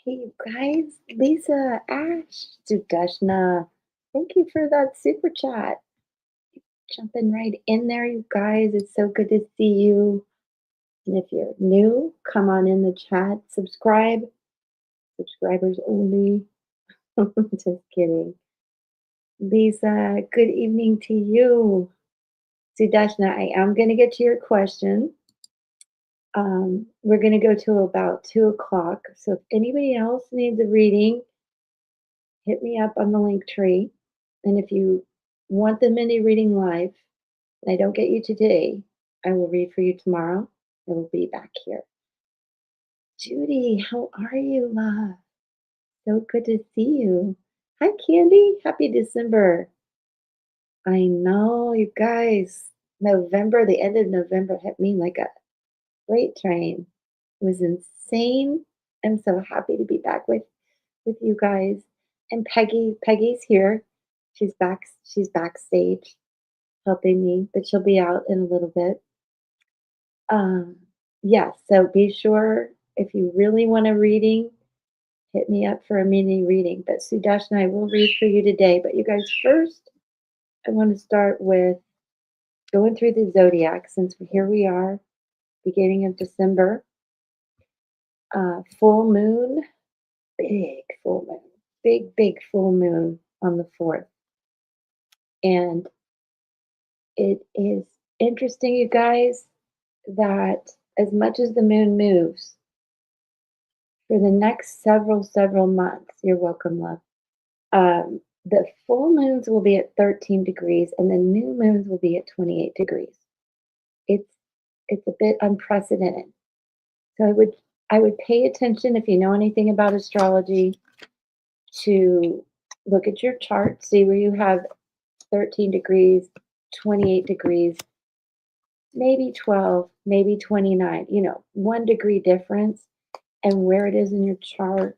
Hey, you guys, Lisa, Ash, Sudeshna, thank you for that super chat. Jumping right in there, you guys. It's so good to see you. And if you're new, come on in the chat. Subscribe. Subscribers only. Just kidding. Lisa, good evening to you. Sudeshna, I am going to get to your question. We're going to go till about 2 o'clock. So if anybody else needs a reading, hit me up on the link tree. And if you want the mini reading live and I don't get you today, I will read for you tomorrow. I will be back here. Judy, how are you, love? So good to see you. Hi, Candy. Happy December. I know, you guys. November, the end of November hit me like a freight train. It was insane. I'm so happy to be back with you guys. And Peggy's here. She's backstage helping me, but she'll be out in a little bit. Um, yes, so be sure if you really want a reading, hit me up for a mini reading. But Sudash and I will read for you today. But you guys, first, I want to start with going through the zodiac since here we are, beginning of December. Full moon, big full moon, big full moon on the 4th. And it is interesting, you guys, that as much as the moon moves for the next several months, you're welcome, love. The full moons will be at 13 degrees and the new moons will be at 28 degrees. It's it's a bit unprecedented. So I would pay attention if you know anything about astrology to look at your chart, see where you have 13 degrees, 28 degrees, maybe 12, maybe 29, 1 degree difference, and where it is in your chart.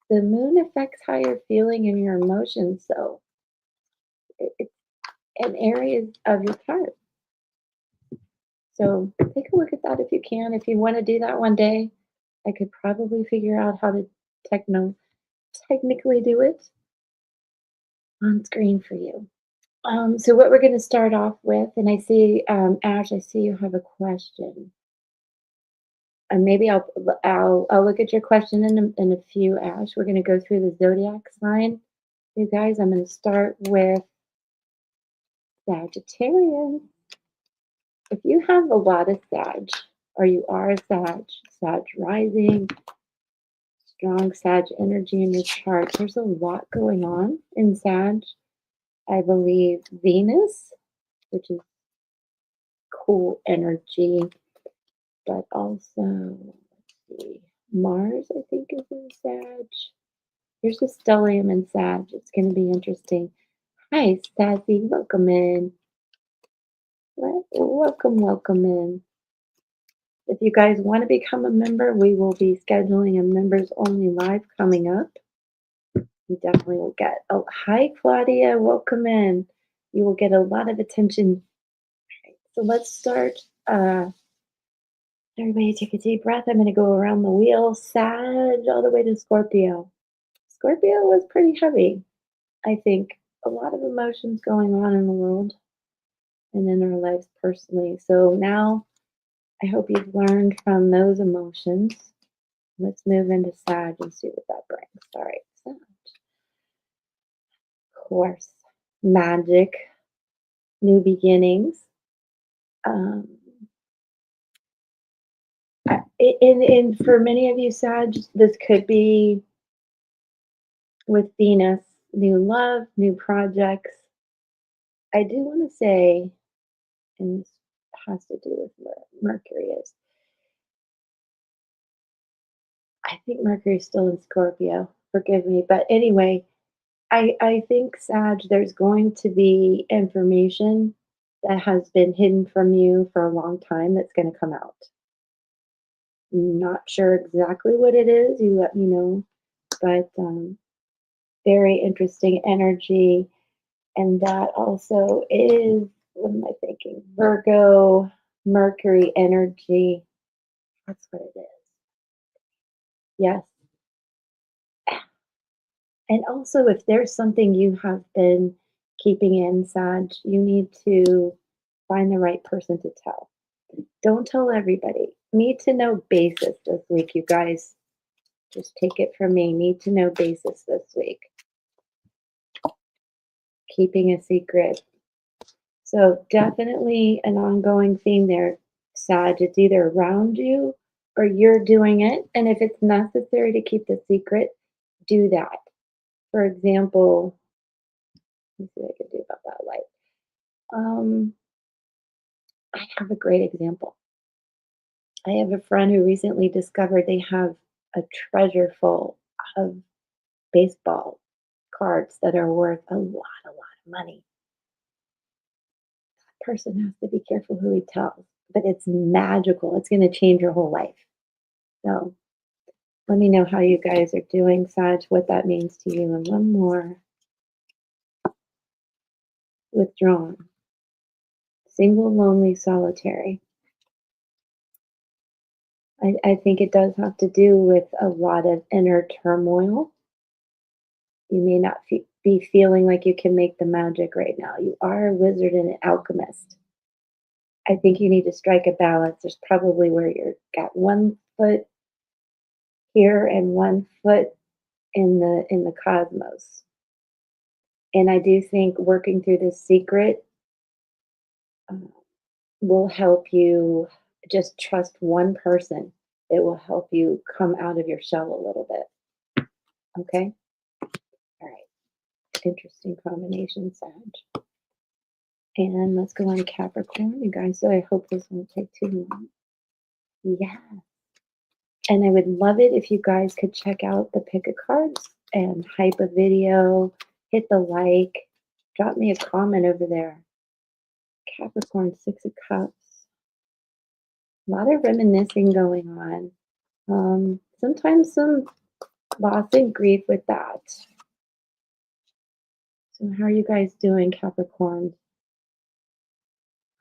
The moon affects how you're feeling and your emotions. So it's an area of your chart. So take a look at that if you can. If you want to do that one day, I could probably figure out how to technically do it on screen for you. So what we're going to start off with, and I see, Ash, I see you have a question. And maybe I'll look at your question in a few, Ash. We're going to go through the zodiac sign. You guys, I'm going to start with Sagittarius. If you have a lot of Sag, or you are a Sag rising, strong Sag energy in your chart, there's a lot going on in Sag. I believe Venus, which is cool energy, but also, let's see, Mars, I think, is in Sag. Here's a stellium in Sag. It's going to be interesting. Hi, Sassy. Welcome in. Welcome in. If you guys want to become a member, we will be scheduling a members only live coming up. You definitely will get. Oh, hi, Claudia. Welcome in. You will get a lot of attention. So let's start. Everybody take a deep breath. I'm going to go around the wheel. Sag all the way to Scorpio. Scorpio was pretty heavy. I think a lot of emotions going on in the world and in our lives personally. So now I hope you've learned from those emotions. Let's move into Sag and see what that brings. All right, Sag. Of course, magic, new beginnings. And for many of you, Sag, this could be with Venus, new love, new projects. I do want to say, and this has to do with where Mercury is. I think Mercury's still in Scorpio. Forgive me. But anyway, I think, Sag, there's going to be information that has been hidden from you for a long time that's going to come out. Not sure exactly what it is. You let me know. But very interesting energy. And that also is, what am I thinking? Virgo, Mercury energy. That's what it is. Yes. And also, if there's something you have been keeping inside, you need to find the right person to tell. Don't tell everybody. Need to know basis this week, you guys. Just take it from me. Need to know basis this week. Keeping a secret. So, definitely an ongoing theme there, Sag. It's either around you or you're doing it. And if it's necessary to keep the secret, do that. For example, let me see what I can do about that light. Um, I have a great example. I have a friend who recently discovered they have a treasure full of baseball cards that are worth a lot of money. Person has to be careful who he tells, but it's magical. It's going to change your whole life. So let me know how you guys are doing, Saj, what that means to you. And one more, withdrawn, single, lonely, solitary. I think it does have to do with a lot of inner turmoil. You may not be feeling like you can make the magic right now. You are a wizard and an alchemist. I think you need to strike a balance. There's probably where you're got one foot here and one foot in the cosmos. And I do think working through this secret uh, will help you just trust one person. It will help you come out of your shell a little bit. Okay? All right. Interesting combination, Sag. And let's go on Capricorn, you guys. So I hope this won't take too long. Yeah. And I would love it if you guys could check out the pick a cards and hype a video, hit the like, drop me a comment over there. Capricorn, Six of Cups. A lot of reminiscing going on. Sometimes some loss and grief with that. So, how are you guys doing, Capricorn?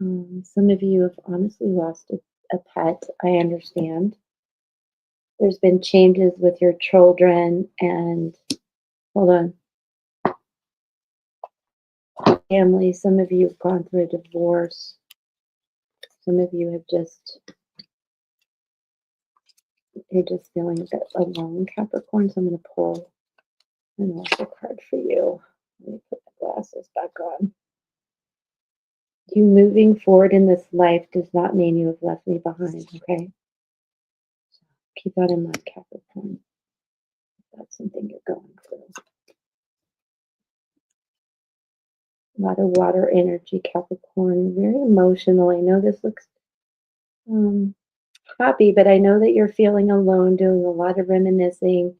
Some of you have honestly lost a pet. I understand. There's been changes with your children, and hold on, family. Some of you have gone through a divorce. Some of you have you're just feeling a bit alone, Capricorn. So I'm going to pull an oracle card for you. Let me put my glasses back on. You moving forward in this life does not mean you have left me behind, okay? So keep that in mind, Capricorn. If that's something you're going through. A lot of water energy, Capricorn. Very emotional. I know this looks happy, but I know that you're feeling alone, doing a lot of reminiscing,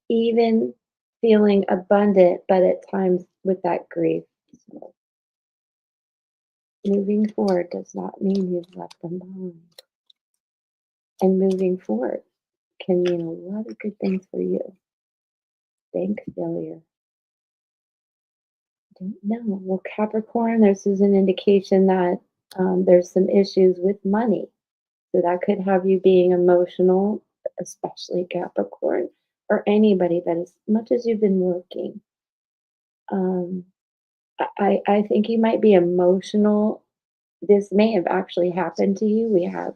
even feeling abundant, but at times with that grief. So moving forward does not mean you've left them behind. And moving forward can mean a lot of good things for you. Bank failure. Don't know. Well, Capricorn, this is an indication that there's some issues with money. So that could have you being emotional, especially Capricorn, or anybody, but as much as you've been working, um, I think you might be emotional. This may have actually happened to you. We have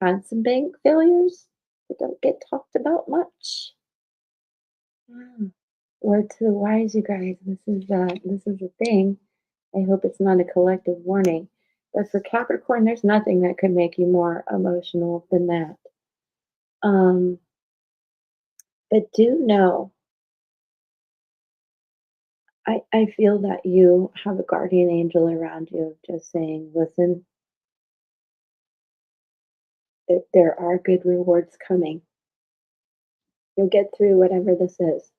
had some bank failures that don't get talked about much. Yeah. Word to the wise, you guys. This is a thing. I hope it's not a collective warning. But for Capricorn, there's nothing that could make you more emotional than that. Um, but do know, I feel that you have a guardian angel around you just saying, listen, there are good rewards coming. You'll get through whatever this is.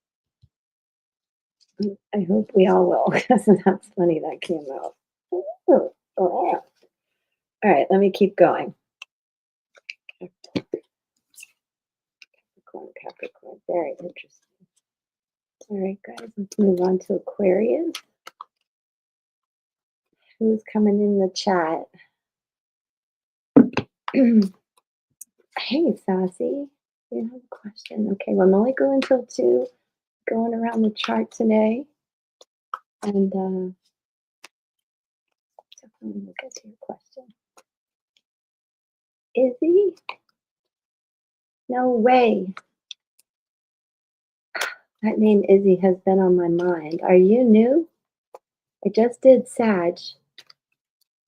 I hope we all will, because that's funny that came out. Oh, all right, let me keep going. Capricorn, Capricorn, very interesting. All right, guys, let's move on to Aquarius. Who's coming in the chat? Hey, Sassy, you have a question? Okay, well, I'm only going until 2. going around the chart today, and definitely we'll get to your question. Izzy? No way. That name Izzy has been on my mind. Are you new? I just did Sag.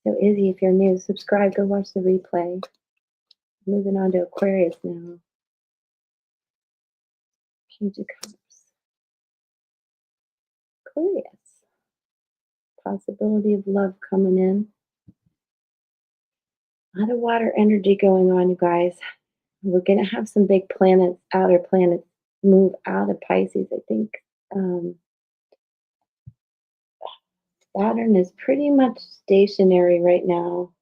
So Izzy, if you're new, subscribe, go watch the replay. Moving on to Aquarius now. Page of Cups. Aquarius. Possibility of love coming in. A lot of water energy going on, you guys. We're going to have some big planets, outer planets, move out of Pisces. I think Saturn is pretty much stationary right now.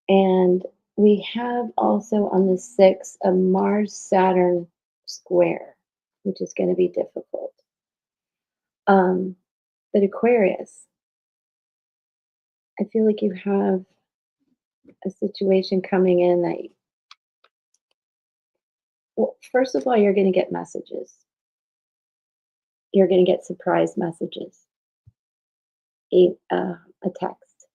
And we have also on the 6th a Mars-Saturn square, which is going to be difficult. But Aquarius, I feel like you have a situation coming in that, well, first of all, you're going to get messages. You're going to get surprise messages, a text.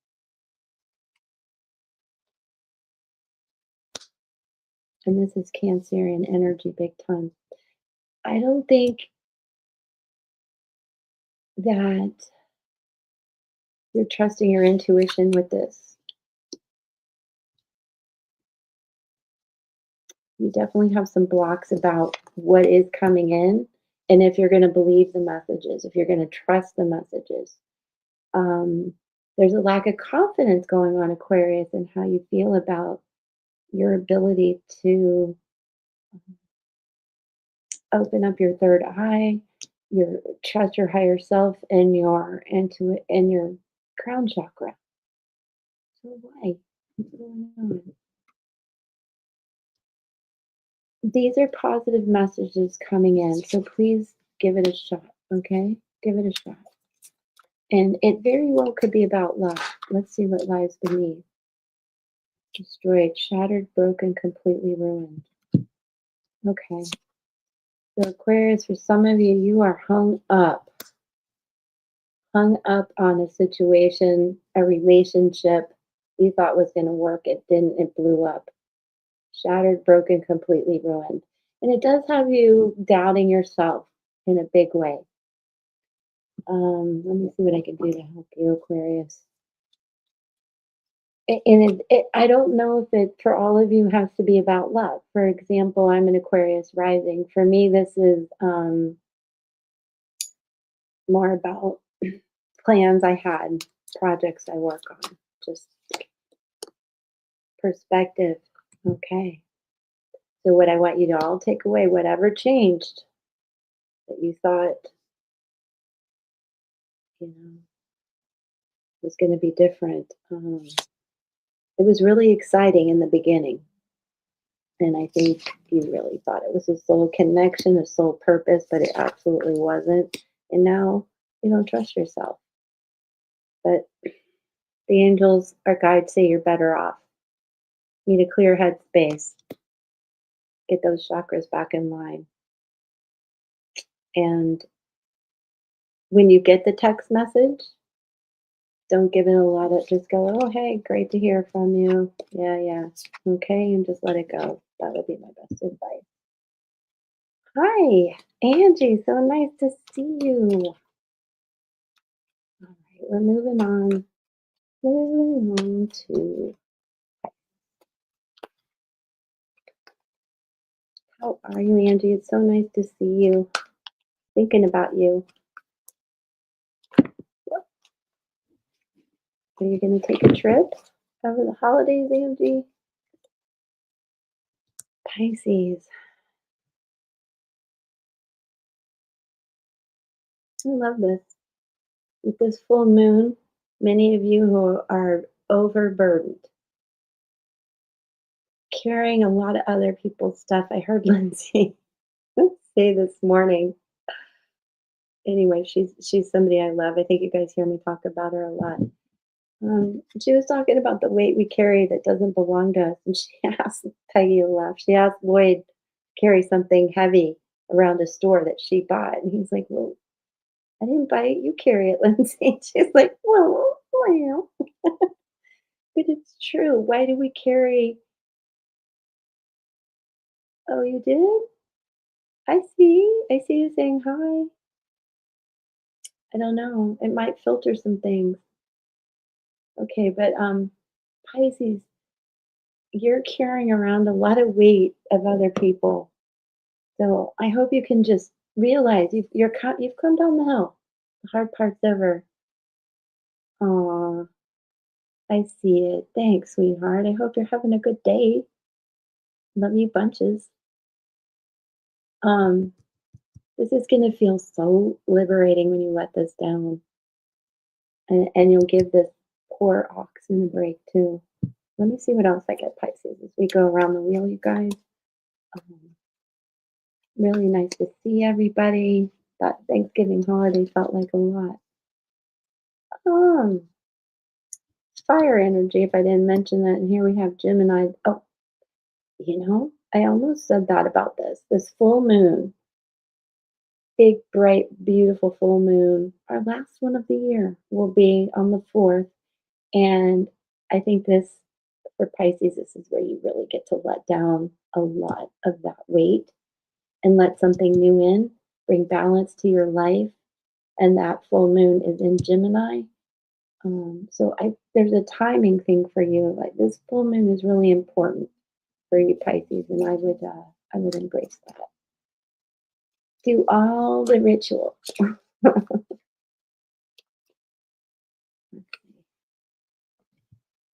And this is Cancerian energy big time. I don't think that you're trusting your intuition with this. You definitely have some blocks about what is coming in and if you're going to believe the messages, if you're going to trust the messages. There's a lack of confidence going on, Aquarius, and how you feel about your ability to open up your third eye, your trust your higher self, and your intuit and your crown chakra. So why? What's going on? These are positive messages coming in, so please give it a shot, okay? Give it a shot. And it very well could be about love. Let's see what lies beneath. Destroyed, shattered, broken, completely ruined. Okay. So Aquarius, for some of you, you are hung up on a situation, a relationship you thought was going to work. It didn't, it blew up. Shattered, broken, completely ruined. And it does have you doubting yourself in a big way. Let me see what I can do to help you, Aquarius. And I don't know if it, for all of you, has to be about love. For example, I'm an Aquarius rising. For me, this is more about plans I had, projects I work on, just perspective. Okay. So what I want you to all take away, whatever changed that you thought, was going to be different. It was really exciting in the beginning. And I think you really thought it was a soul connection, a soul purpose, but it absolutely wasn't. And now you don't trust yourself. But the angels, our guides, say you're better off. Need a clear head space. Get those chakras back in line. And when you get the text message, don't give it a lot of, just go, oh, hey, great to hear from you. Yeah. Okay, and just let it go. That would be my best advice. Hi, Angie. So nice to see you. All right, we're moving on. Moving on to, how are you, Angie? It's so nice to see you. Thinking about you. Are you going to take a trip over the holidays, Angie? Pisces. I love this. With this full moon, many of you who are overburdened, carrying a lot of other people's stuff. I heard Lindsay say this morning. Anyway, she's somebody I love. I think you guys hear me talk about her a lot. She was talking about the weight we carry that doesn't belong to us, and she asked Peggy to laugh. She asked Lloyd to carry something heavy, around a store that she bought. And he's like, well, I didn't buy it. You carry it, Lindsay. She's like, well, but it's true. Why do we carry? Oh, you did? I see. I see you saying hi. I don't know. It might filter some things. Okay, but Pisces, you're carrying around a lot of weight of other people. So I hope you can just realize you've come down the hill. The hard part's over. Aw, I see it. Thanks, sweetheart. I hope you're having a good day. Love you bunches. Um, this is gonna feel so liberating when you let this down, and you'll give this poor oxen a break too. Let me see what else I get, Pisces, as we go around the wheel, you guys. Um, really nice to see everybody. That Thanksgiving holiday felt like a lot. Um, Fire energy, if I didn't mention that. And here we have Gemini. Oh, I almost said that about this. This full moon, big, bright, beautiful full moon, our last one of the year will be on the 4th. And I think for Pisces, this is where you really get to let down a lot of that weight and let something new in, bring balance to your life. And that full moon is in Gemini. So there's a timing thing for you. Like this full moon is really important for you Pisces, and I would embrace that. Do all the rituals.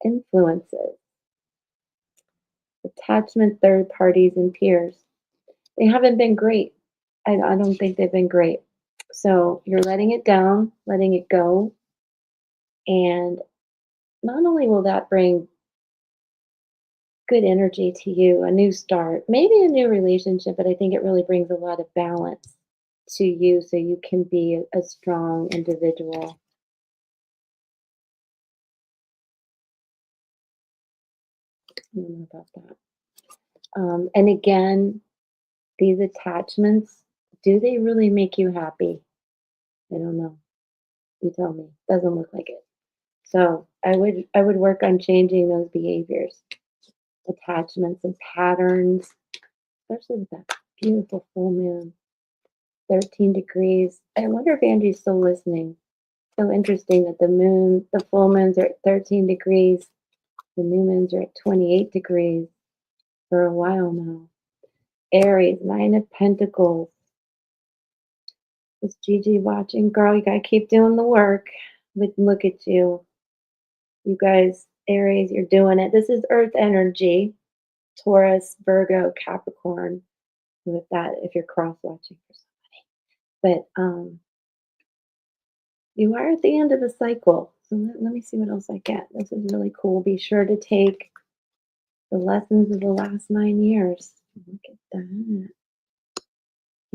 Influences, attachment, third parties, and peers. They haven't been great. I don't think they've been great. So you're letting it down, letting it go, and not only will that bring good energy to you, a new start, maybe a new relationship, but I think it really brings a lot of balance to you so you can be a strong individual. I don't know about that. And again, these attachments, do they really make you happy? I don't know. You tell me. Doesn't look like it. So I would work on changing those behaviors, attachments and patterns, especially with that beautiful full moon, 13 degrees. I wonder if Angie's still listening. So interesting that the full moons are at 13 degrees, the new moons are at 28 degrees for a while now. Aries, Nine of Pentacles. Is Gigi watching? Girl, you gotta keep doing the work. But look at you. You guys, Aries, you're doing it. This is Earth energy. Taurus, Virgo, Capricorn. With that, if you're cross watching for somebody. But you are at the end of a cycle. So let me see what else I get. This is really cool. Be sure to take the lessons of the last 9 years. Look at that.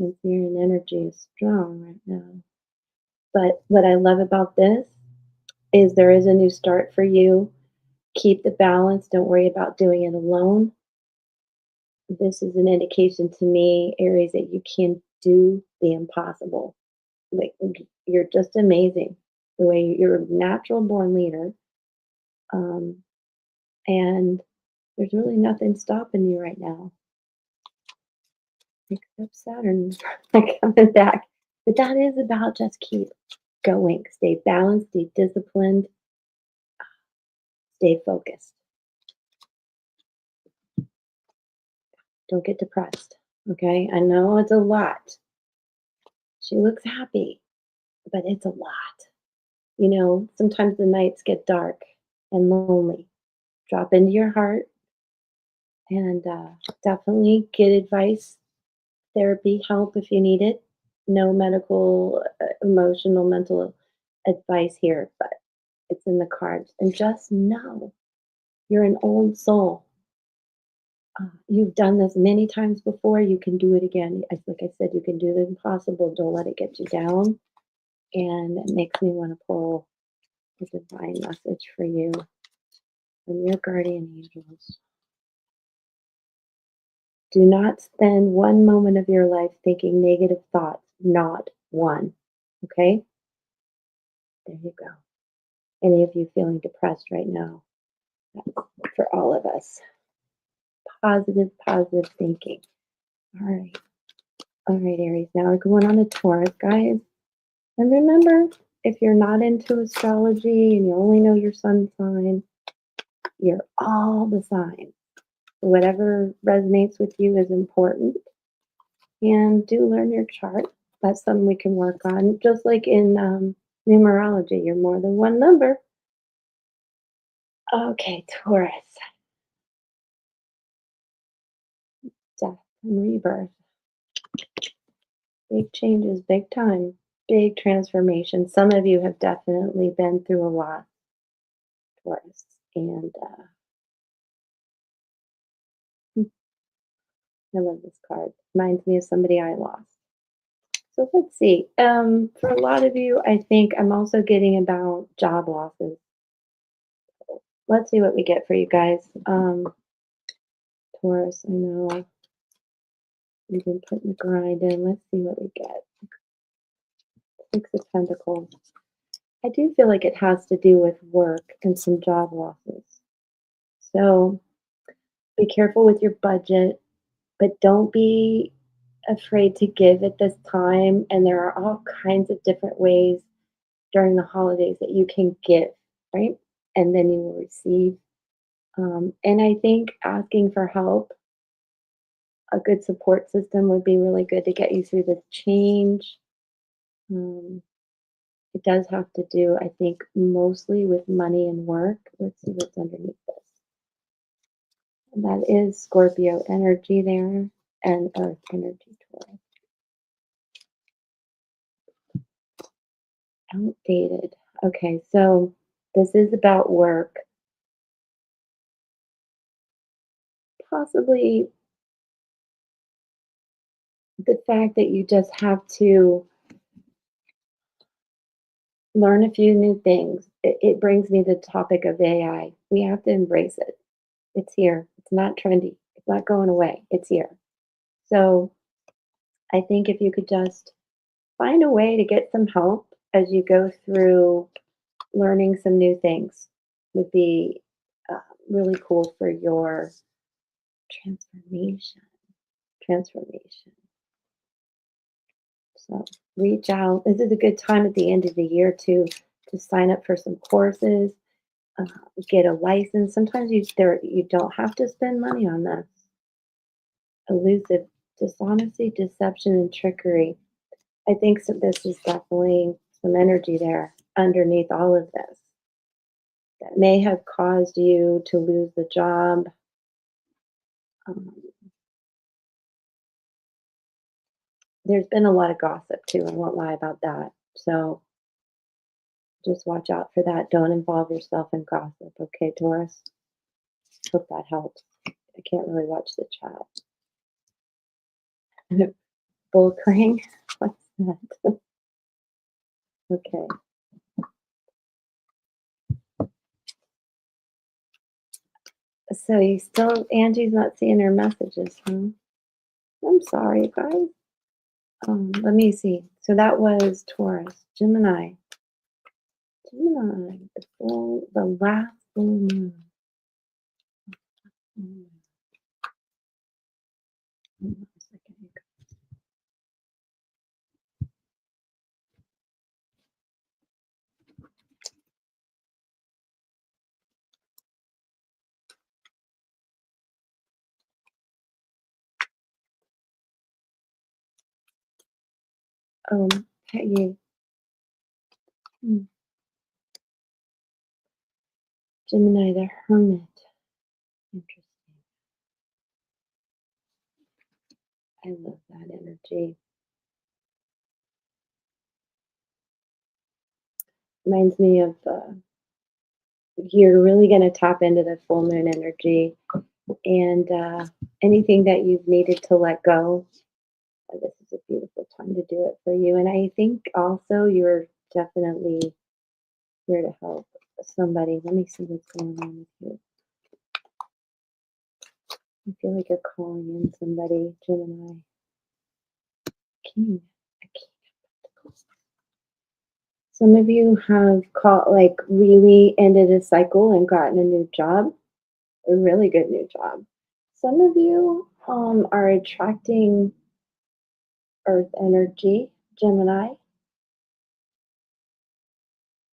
Cancerian energy is strong right now. But what I love about this is there is a new start for you. Keep the balance. Don't worry about doing it alone. This is an indication to me, Aries, that you can do the impossible. Like you're just amazing. The way you're a natural born leader. Um, and there's really nothing stopping you right now. Except Saturn coming back. But that is about just keep going. Stay balanced, stay disciplined, stay focused. Don't get depressed. Okay. I know it's a lot. She looks happy, but it's a lot. Sometimes the nights get dark and lonely. Drop into your heart and definitely get advice, therapy, help if you need it. No medical, emotional, mental advice here, but it's in the cards. And just know you're an old soul. You've done this many times before. You can do it again. Like I said, you can do the impossible. Don't let it get you down. And it makes me want to pull a divine message for you from your guardian angels. Do not spend one moment of your life thinking negative thoughts, not one. Okay? There you go. Any of you feeling depressed right now? That's for all of us. Positive, positive thinking. All right. All right, Aries. Now we're going on to Taurus, guys. And remember, if you're not into astrology and you only know your sun sign, you're all the signs. Whatever resonates with you is important. And do learn your chart. That's something we can work on. Just like in numerology, you're more than one number. Okay, Taurus. Death and rebirth. Big changes, big time, big transformation. Some of you have definitely been through a lot, Taurus. And I love this card. Reminds me of somebody I lost. So let's see. For a lot of you, I think I'm also getting about job losses. Let's see what we get for you guys. Taurus, I know we've been putting the grind in. Let's see what we get. Six of Pentacles. I do feel like it has to do with work and some job losses. So be careful with your budget, but don't be afraid to give at this time. And there are all kinds of different ways during the holidays that you can give, right? And then you will receive. And I think asking for help, a good support system would be really good to get you through this change. Um, it does have to do, I think, mostly with money and work. Let's see what's underneath this. And that is Scorpio energy there and Earth energy, Taurus. Outdated. Okay, so this is about work. Possibly the fact that you just have to learn a few new things. It brings me to the topic of AI. We have to embrace it. It's here. It's not trendy. It's not going away. It's here. So I think if you could just find a way to get some help as you go through learning some new things would be really cool for your transformation. Transformation. So reach out. This is a good time at the end of the year to sign up for some courses, uh, get a license. Sometimes you don't have to spend money on this. Elusive, dishonesty, deception, and trickery. I think this is definitely some energy there underneath all of this that may have caused you to lose the job. Um, there's been a lot of gossip too. I won't lie about that. So just watch out for that. Don't involve yourself in gossip. Okay, Taurus? Hope that helps. I can't really watch the chat. Bull clang? What's that? Okay. So you still, Angie's not seeing her messages, huh? I'm sorry, guys. Let me see. So that was Taurus, Gemini. Gemini, the last full moon. Hold on a second. Peggy. Gemini, the Hermit. Interesting. I love that energy. Reminds me of you're really going to tap into the full moon energy and anything that you've needed to let go. This is a beautiful time to do it for you. And I think also you're definitely here to help somebody. Let me see what's going on with you. I feel like you're calling in somebody, Gemini. King. A king of pentacles. Some of you have caught like really ended a cycle and gotten a new job, a really good new job. Some of you are attracting earth energy, Gemini.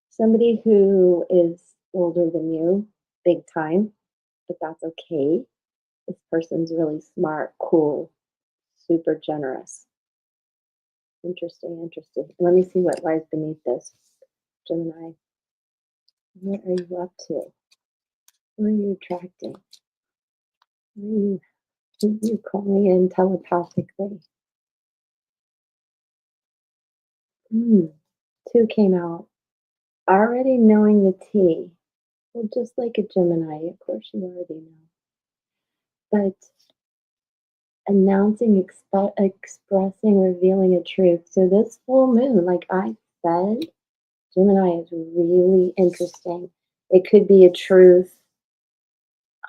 Somebody who is older than you, big time, but that's okay. This person's really smart, cool, super generous. Interesting, interesting. Let me see what lies beneath this, Gemini. What are you up to? Who are you attracting? Who are you calling in telepathically? Hmm. Two came out. Already knowing the tea. Well, just like a Gemini, of course you already know. But announcing, expressing, revealing a truth. So this full moon, like I said, Gemini is really interesting. It could be a truth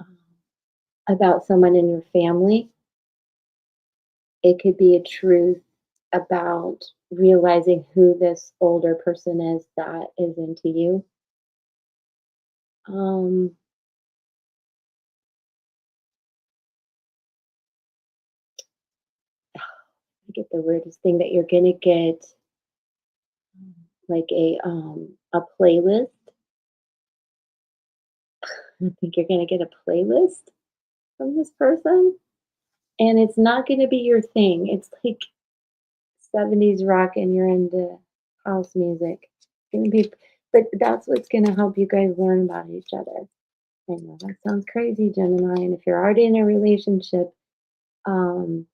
um, about someone in your family. It could be a truth about realizing who this older person is that is into you. Um, I get the weirdest thing that you're gonna get like a playlist. I think you're gonna get a playlist from this person, and it's not gonna be your thing. It's like 70s rock, and you're into house music. It's gonna be, but that's what's gonna help you guys learn about each other. I know that sounds crazy, Gemini, and if you're already in a relationship, um,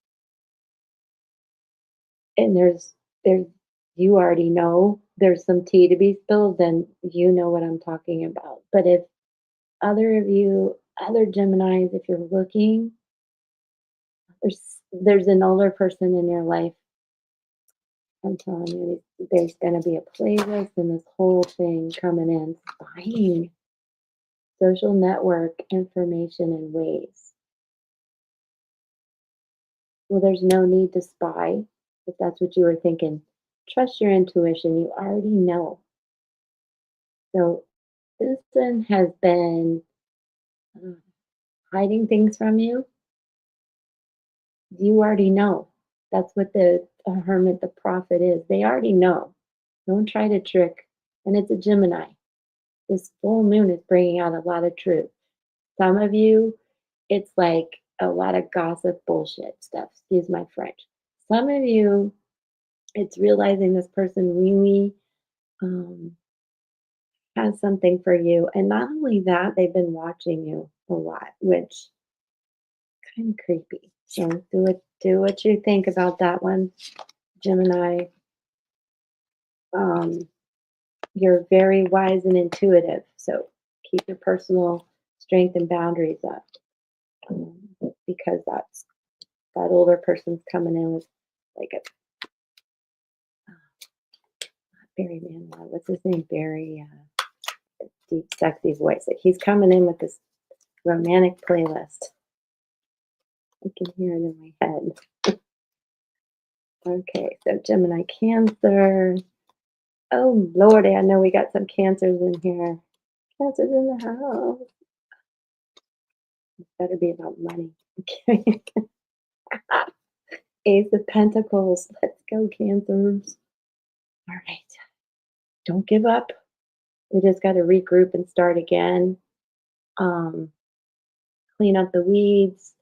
and there's you already know there's some tea to be spilled, then you know what I'm talking about. But if other of you, other Geminis, if you're looking, there's an older person in your life. I'm telling you, there's going to be a playlist and this whole thing coming in, spying, social network information in ways. Well, there's no need to spy if that's what you were thinking. Trust your intuition. You already know. So this person has been uh, hiding things from you. You already know. That's what the hermit, the prophet is. They already know. Don't try to trick. And it's a Gemini. This full moon is bringing out a lot of truth. Some of you, it's like a lot of gossip bullshit stuff. Excuse my French. Some of you, it's realizing this person really um, has something for you. And not only that, they've been watching you a lot, which kind of creepy. So do what you think about that one, Gemini. Um, you're very wise and intuitive, so keep your personal strength and boundaries up um, because that older person's coming in with like a Barry Manilow. What's his name? Barry, deep, sexy voice. Like he's coming in with this romantic playlist. I can hear it in my head. Okay, so Gemini, Cancer. Oh Lordy, I know we got some cancers in here. Cancers in the house. It better be about money. Okay. Ace of Pentacles. Let's go, Cancers. All right. Don't give up. We just got to regroup and start again. Um, clean up the weeds,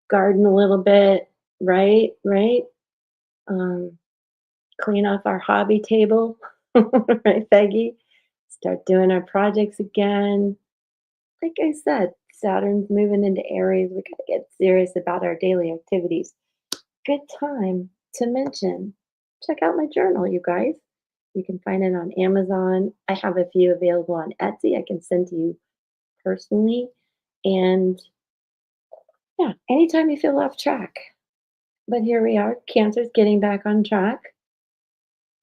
garden a little bit, right? Right? Um, clean off our hobby table, right, Peggy? Start doing our projects again. Like I said, Saturn's moving into Aries. We got to get serious about our daily activities. Good time to mention. Check out my journal, you guys. You can find it on Amazon. I have a few available on Etsy. I can send to you personally. And yeah, anytime you feel off track. But here we are, Cancer's getting back on track,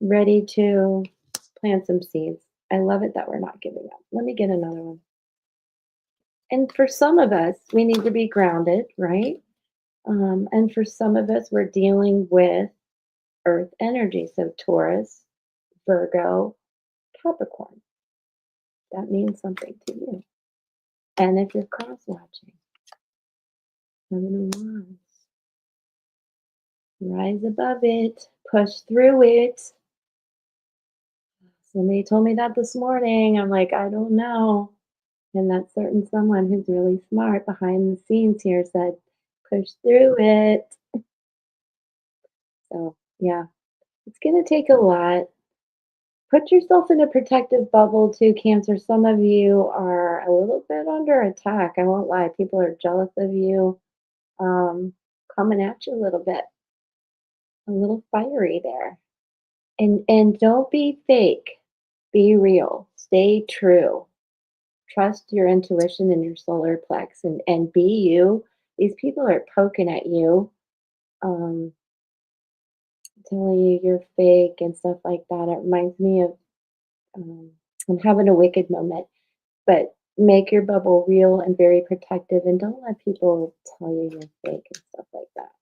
ready to plant some seeds. I love it that we're not giving up. Let me get another one. And for some of us, we need to be grounded, right? And for some of us, we're dealing with earth energy. So Taurus, Virgo, Capricorn. That means something to you. And if you're cross watching, Seven of Wands, rise above it, push through it. Somebody told me that this morning. I'm like, I don't know. And that certain someone who's really smart behind the scenes here said, push through it. So, yeah, it's going to take a lot. Put yourself in a protective bubble too, Cancer. Some of you are a little bit under attack. I won't lie. People are jealous of you, um, coming at you a little bit, a little fiery there. And don't be fake. Be real. Stay true. Trust your intuition and your solar plex and be you. These people are poking at you, um, telling you you're fake and stuff like that. It reminds me of I'm having a wicked moment, but make your bubble real and very protective and don't let people tell you you're fake and stuff like that.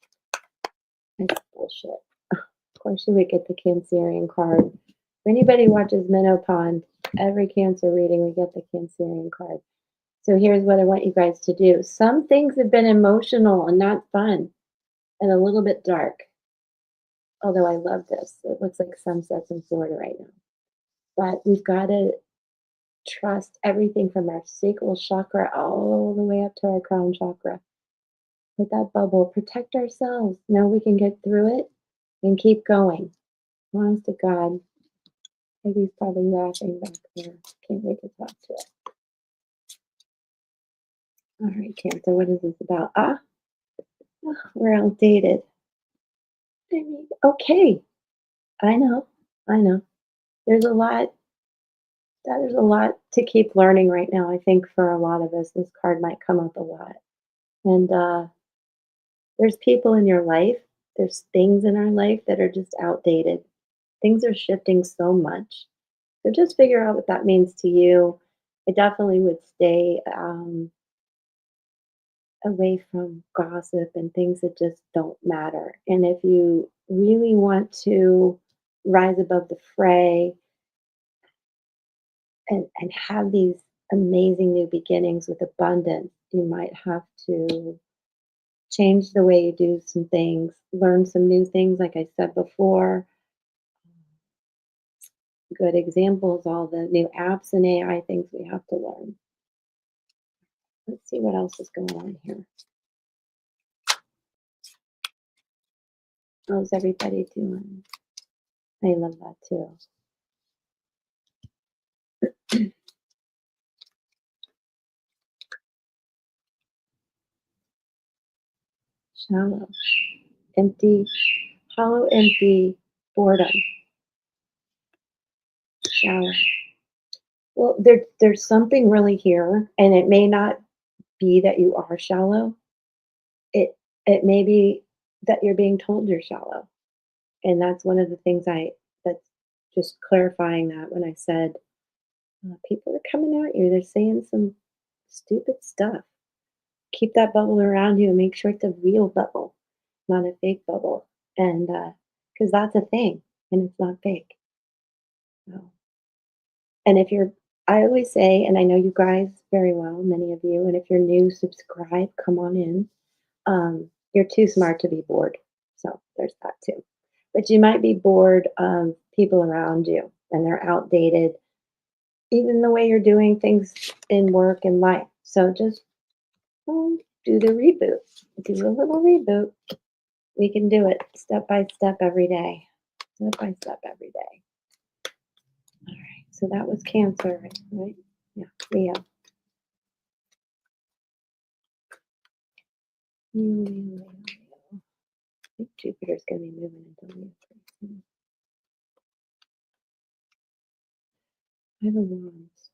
That's bullshit. Of course, you would get the Cancerian card. If anybody watches Minnow Pond, every Cancer reading, we get the Cancerian card. So here's what I want you guys to do. Some things have been emotional and not fun and a little bit dark. Although I love this. It looks like sunsets in Florida right now. But we've got to trust everything from our sacral chakra all the way up to our crown chakra. With that bubble, protect ourselves. Know we can get through it and keep going. Honest to God. Maybe he's probably laughing back there. Can't wait to talk to it. All right, Cancer, what is this about? We're outdated. I mean, okay. I know. I know. There's a lot there's a lot to keep learning right now. I think for a lot of us, this card might come up a lot. And there's people in your life, there's things in our life that are just outdated. Things are shifting so much. So just figure out what that means to you. I definitely would stay away from gossip and things that just don't matter. And if you really want to rise above the fray and have these amazing new beginnings with abundance, you might have to change the way you do some things, learn some new things, like I said before. Good examples, all the new apps and AI things we have to learn. Let's see what else is going on here. How's everybody doing? I love that too. Shallow, empty, hollow, empty, boredom, shallow. Well, there's something really here, and it may not be that you are shallow. It may be that you're being told you're shallow. And that's one of the things that's just clarifying that when I said people are coming at you, they're saying some stupid stuff. Keep that bubble around you and make sure it's a real bubble, not a fake bubble. And because that's a thing and it's not fake. No. And if you're, I always say, and I know you guys very well, many of you, and if you're new, subscribe, come on in. You're too smart to be bored. So there's that too. But you might be bored of people around you and they're outdated, even the way you're doing things in work and life. So just do the reboot. Do a little reboot. We can do it step by step every day. Step by step every day. All right. So that was Cancer, right? Yeah. Leo. Leo, Leo, Leo, Leo. I think Jupiter's going to be moving into Leo pretty soon. Five of Wands.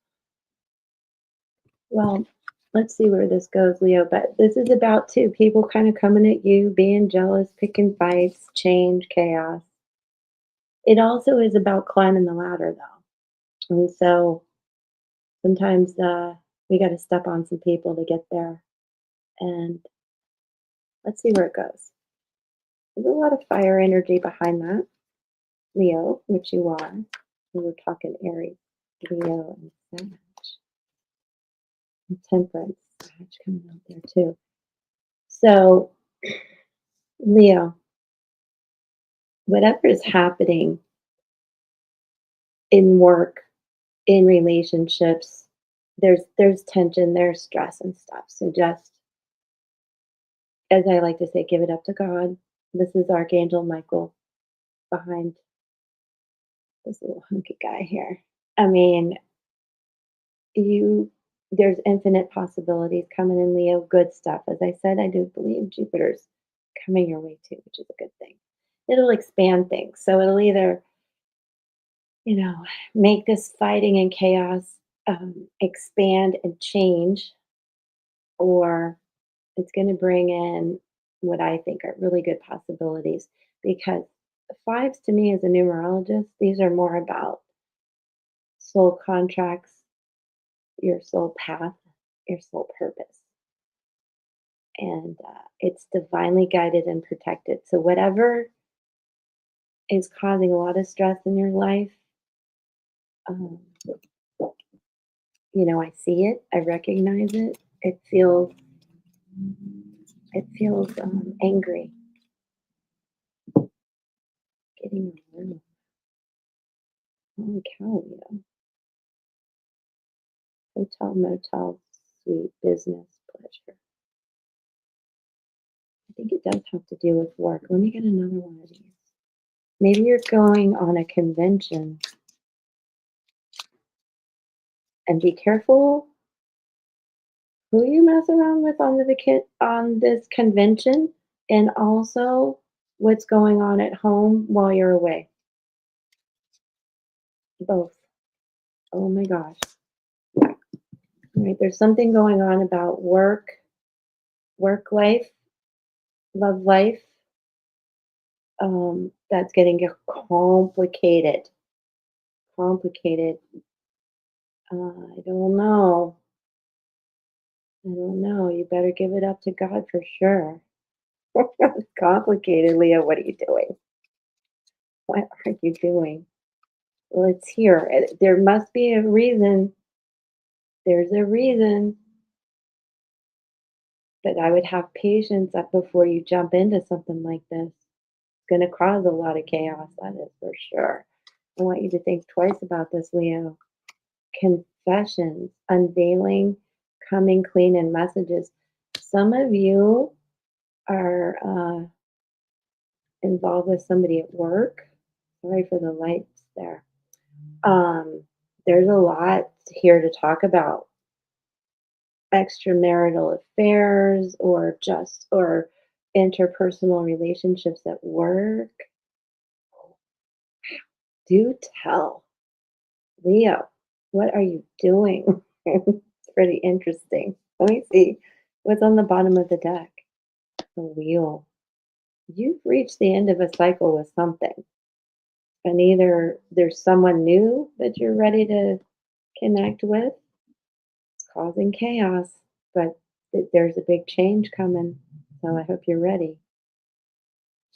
Well, let's see where this goes, Leo. But this is about two people kind of coming at you, being jealous, picking fights, change, chaos. It also is about climbing the ladder, though. And so sometimes We got to step on some people to get there. And let's see where it goes. There's a lot of fire energy behind that. Leo, which you are. We were talking Aries, Leo, and Sag, and Temperance, Sag coming out there too. So, Leo, whatever is happening in work, in relationships, there's tension, there's stress and stuff. So just as I like to say, give it up to God. This is Archangel Michael behind this little hunky guy here. I mean, you there's infinite possibilities coming in Leo, good stuff. As I said, I do believe Jupiter's coming your way too, which is a good thing. It'll expand things. So it'll either, you know, make this fighting and chaos expand and change, or it's going to bring in what I think are really good possibilities because fives to me as a numerologist, these are more about soul contracts, your soul path, your soul purpose. And it's divinely guided and protected. So, whatever is causing a lot of stress in your life, um, I see it, I recognize it. It feels angry. Getting a room. Holy cow, hotel, motel, suite, business, pleasure. I think it does have to do with work. Let me get another one of these. Maybe you're going on a convention and be careful who you mess around with on on this convention, and also what's going on at home while you're away. Both. Oh my gosh. Yeah. Right. There's something going on about work life, love life. That's getting complicated. Complicated. I don't know. I don't know. You better give it up to God for sure. Complicated, Leo. What are you doing? What are you doing? Well, it's here. There must be a reason. There's a reason, but I would have patience up before you jump into something like this. It's going to cause a lot of chaos, that is for sure. I want you to think twice about this, Leo. Confessions, unveiling, coming clean, and messages. Some of you are involved with somebody at work. Sorry for the lights there. Um, there's a lot here to talk about extramarital affairs or interpersonal relationships at work. Do tell. Leo, what are you doing? It's pretty interesting. Let me see what's on the bottom of the deck. The wheel. You've reached the end of a cycle with something. And either there's someone new that you're ready to connect with, it's causing chaos, but there's a big change coming. So I hope you're ready.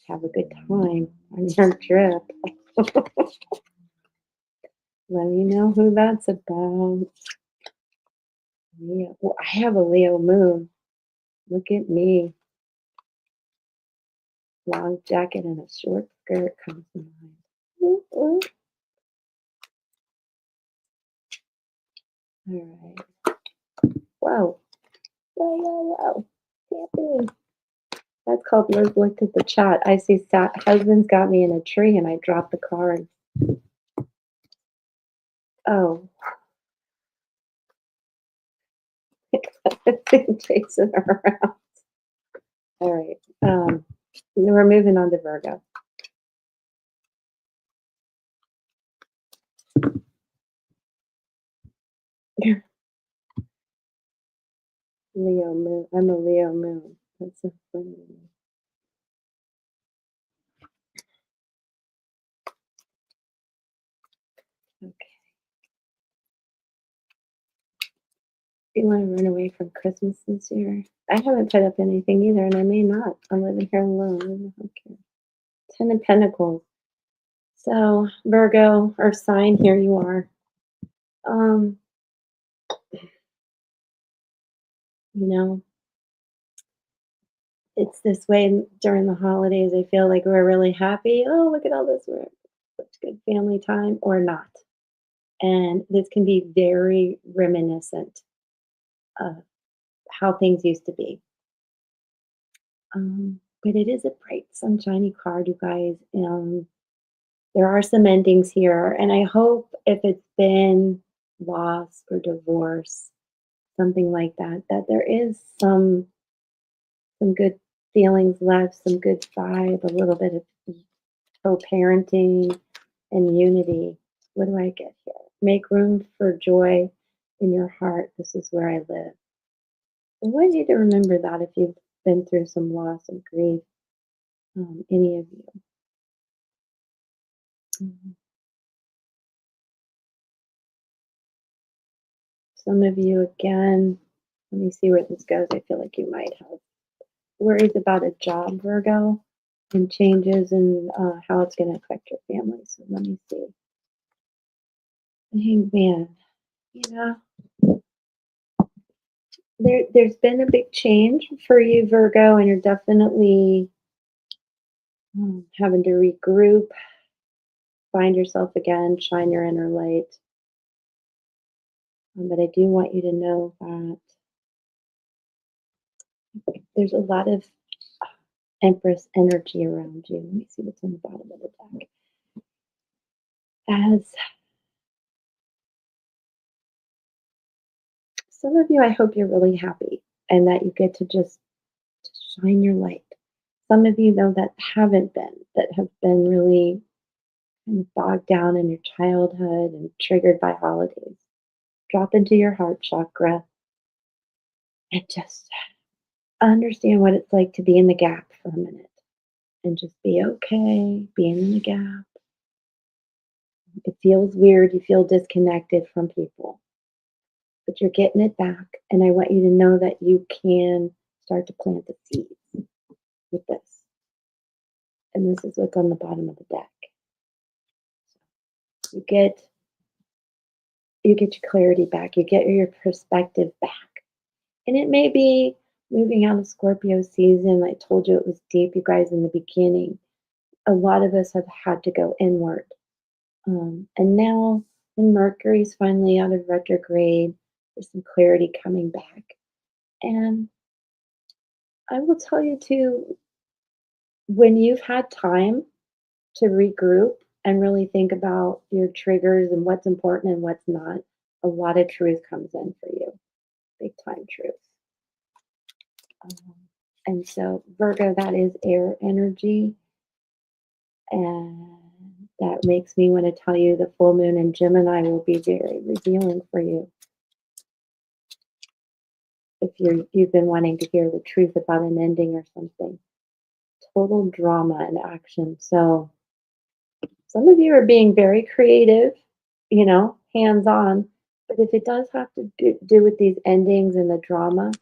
Have a good time on your trip. Let me know who that's about. Leo. Well, I have a Leo moon. Look at me. Long jacket and a short skirt comes to mind. Ooh, ooh. All right. Whoa. Whoa, whoa, whoa. Camping. That's called Liz looked at the chat. I see husband's got me in a tree and I dropped the card. Oh. Chasing around. All right. We're moving on to Virgo. Leo moon. I'm a Leo moon. That's so funny. Okay. You want to run away from Christmas this year? I haven't put up anything either, and I may not. I'm living here alone. Okay. Ten of Pentacles. So Virgo, or sign, here you are. Um, you know, it's this way during the holidays. I feel like we're really happy. Oh, look at all this. We're such good family time, or not. And this can be very reminiscent of how things used to be. But it is a bright, sunshiny card, you guys. There are some endings here, and I hope if it's been loss or divorce, something like that, that there is some good feelings left, some good vibe, a little bit of co-parenting and unity. What do I get here? Make room for joy in your heart. This is where I live. I want you to remember that if you've been through some loss and grief, any of you. Mhm. Some of you, again, let me see where this goes. I feel like you might have worries about a job, Virgo, and changes in how it's going to affect your family. So let me see. Man, you know, there's been a big change for you, Virgo, and you're definitely having to regroup, find yourself again, shine your inner light. But I do want you to know that there's a lot of Empress energy around you. Let me see what's on the bottom of the deck. As some of you, I hope you're really happy and that you get to just shine your light. Some of you, though, that haven't been, that have been really kind of bogged down in your childhood and triggered by holidays. Drop into your heart chakra and just understand what it's like to be in the gap for a minute and just be okay being in the gap. It feels weird. You feel disconnected from people, but you're getting it back. And I want you to know that you can start to plant the seeds with this. And this is what's on the bottom of the deck. You get you get your clarity back, you get your perspective back. And it may be moving out of Scorpio season. I told you it was deep, you guys, in the beginning. A lot of us have had to go inward. And now, when Mercury's finally out of retrograde, there's some clarity coming back. And I will tell you too, when you've had time to regroup and really think about your triggers and what's important and what's not, a lot of truth comes in for you, big time truth. Um, and so, Virgo, that is air energy. And that makes me want to tell you the full moon in Gemini will be very revealing for you. If you've been wanting to hear the truth about an ending or something, total drama and action. So some of you are being very creative, hands on. But if it does have to do with these endings and the drama,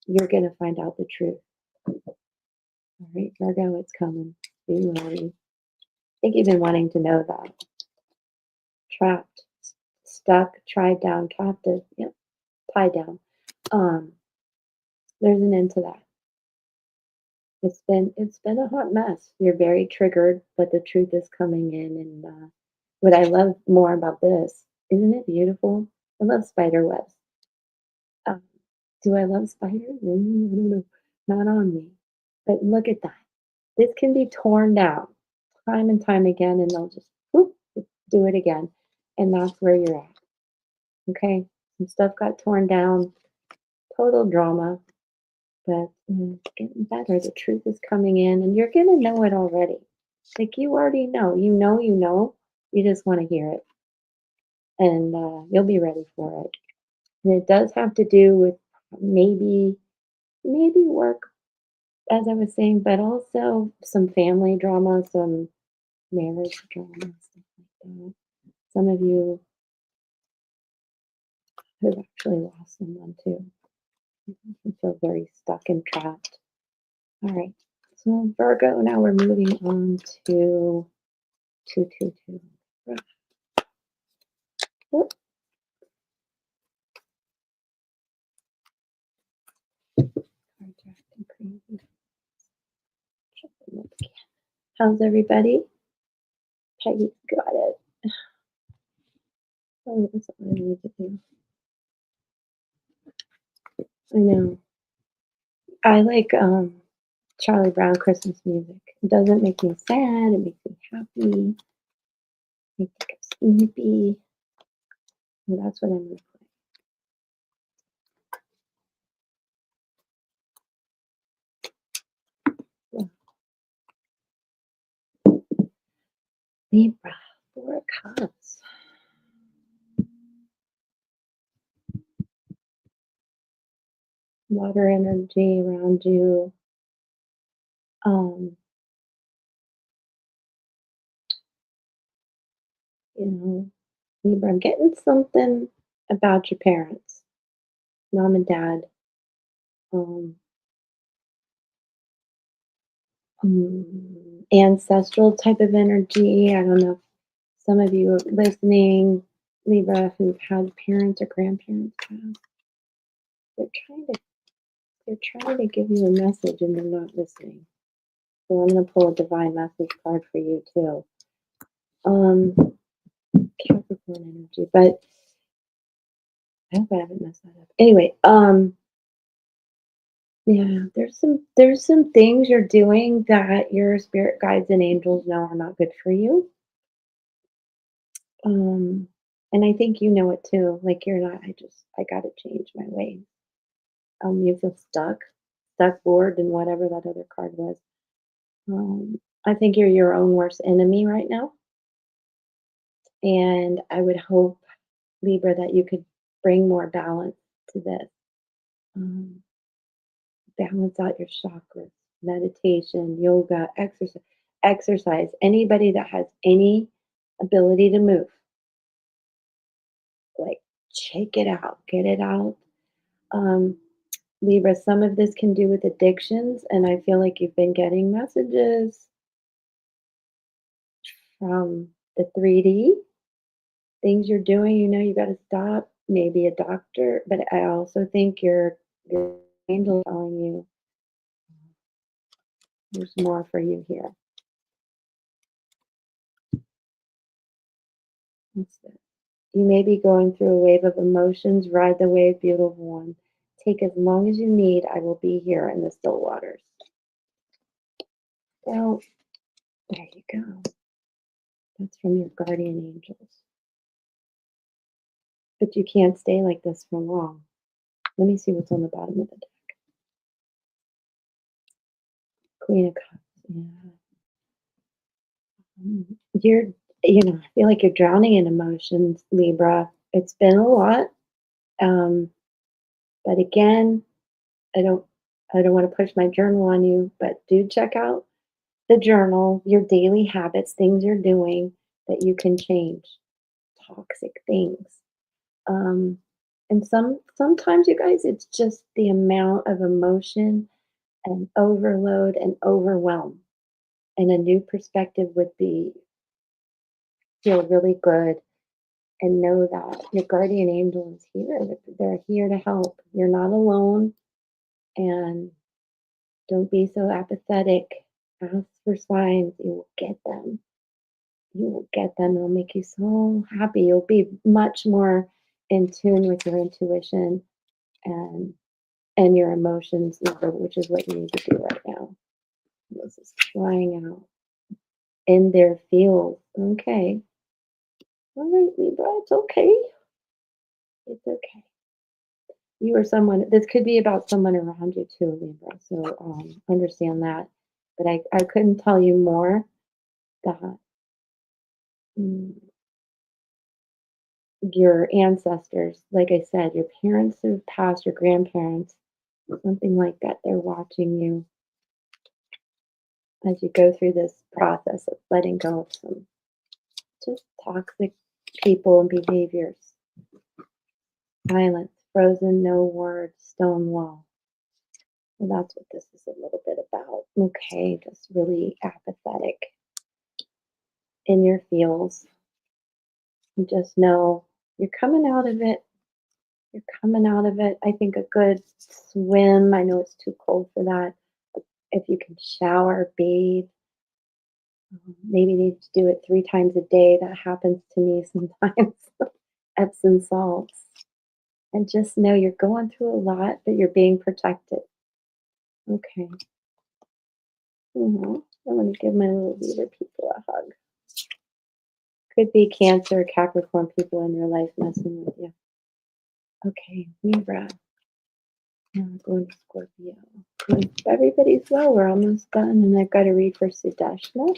you're going to find out the truth. All right, Virgo, it's coming. Be ready. I think you've been wanting to know that. Trapped, stuck, tied down, captive. Yep, tied down. Um, there's an end to that. It's been a hot mess. You're very triggered, but the truth is coming in. And what I love more about this, isn't it beautiful? I love spider webs. Um, do I love spiders? I don't know. Not on me. But look at that. This can be torn down time and time again, and they'll just whoop, do it again. And that's where you're at. Okay? Some stuff got torn down, total drama, but it's getting better. The truth is coming in, and you're going to know it already. Like you already know. You know. You just want to hear it. And you'll be ready for it. And it does have to do with maybe work, as I was saying, but also some family drama, some marriage drama, stuff like that. Some of you who've actually lost someone too. I feel very stuck and trapped. All right. So Virgo, now we're moving on to 222. Whoop, cards are acting crazy. Shut them up again. How's everybody? Peggy's got it. Oh, that's what I need to do. I know. I like Charlie Brown Christmas music. It doesn't make me sad. It makes me happy. Makes me go sleepy. And that's what I'm gonna play. Yeah. Libra, 4 of Cups. Water energy around you. Um, you know, Libra, I'm getting something about your parents, mom and dad. Um, Ancestral type of energy. I don't know if some of you listening, Libra, who've had parents or grandparents pass. They're trying to they're trying to give you a message and they're not listening. So I'm gonna pull a divine message card for you too. Um, Capricorn energy, but I hope I haven't messed that up. Anyway, yeah, there's some things you're doing that your spirit guides and angels know are not good for you. Um, and I think you know it too. Like you're not. I gotta change my ways. You feel stuck, bored, and whatever that other card was. I think you're your own worst enemy right now, and I would hope, Libra, that you could bring more balance to this. Um, Balance out your chakras, meditation, yoga, exercise. Anybody that has any ability to move, like check it out, get it out. Um, Libra, some of this can do with addictions, and I feel like you've been getting messages from the 3D things you're doing. You know, you got to stop. Maybe a doctor, but I also think your angel telling you there's more for you here. What's this? You may be going through a wave of emotions. Ride the wave, beautiful one. Take as long as you need. I will be here in the still waters. Well, there you go. That's from your guardian angels. But you can't stay like this for long. Let me see what's on the bottom of the deck. Queen of Cups. Yeah. You're, I feel like you're drowning in emotions, Libra. It's been a lot. Um, but again, I don't, I don't want to push my journal on you, but do check out the journal, your daily habits, things you're doing that you can change, toxic things. Um, and sometimes you guys, it's just the amount of emotion and overload and overwhelm. And a new perspective would be feel really good and know that your guardian angel is here. They're here to help. You're not alone, and don't be so apathetic. Ask for signs. You will get them. You will get them. It'll make you so happy. You'll be much more in tune with your intuition and your emotions, which is what you need to do right now. This is flying out in their field. Okay. All right, Libra, it's okay. It's okay. You or someone, this could be about someone around you too, Libra. So understand that. But I couldn't tell you more that mm, your ancestors, like I said, your parents who've passed, your grandparents, something like that, they're watching you as you go through this process of letting go of some just toxic people and behaviors. Silence, frozen, no words, stone wall. Well, that's what this is a little bit about. Okay, just really apathetic in your feels. You just know you're coming out of it. You're coming out of it. I think a good swim. I know it's too cold for that. If you can shower, bathe, maybe need to do it 3 times a day. That happens to me sometimes. Epsom salts. And just know you're going through a lot, but you're being protected. Okay. I want to give my little Libra people a hug. Could be Cancer, Capricorn people in your life messing with you. Okay, Libra. Now we're going to Scorpio. Everybody's well. We're almost done, and I've got to read for Sudeshna,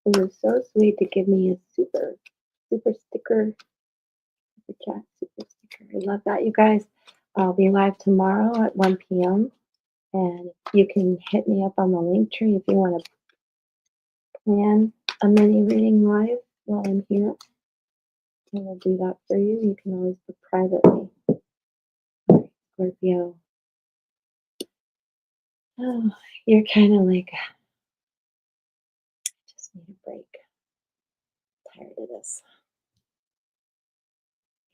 who was so sweet to give me a super sticker, super chat, super sticker. I love that, you guys. I'll be live tomorrow at 1 p.m. And you can hit me up on the link tree if you want to plan a mini reading live while I'm here. I will do that for you. You can always book privately. All right, Scorpio. Oh, you're kind of like, I just need a break. Tired of this.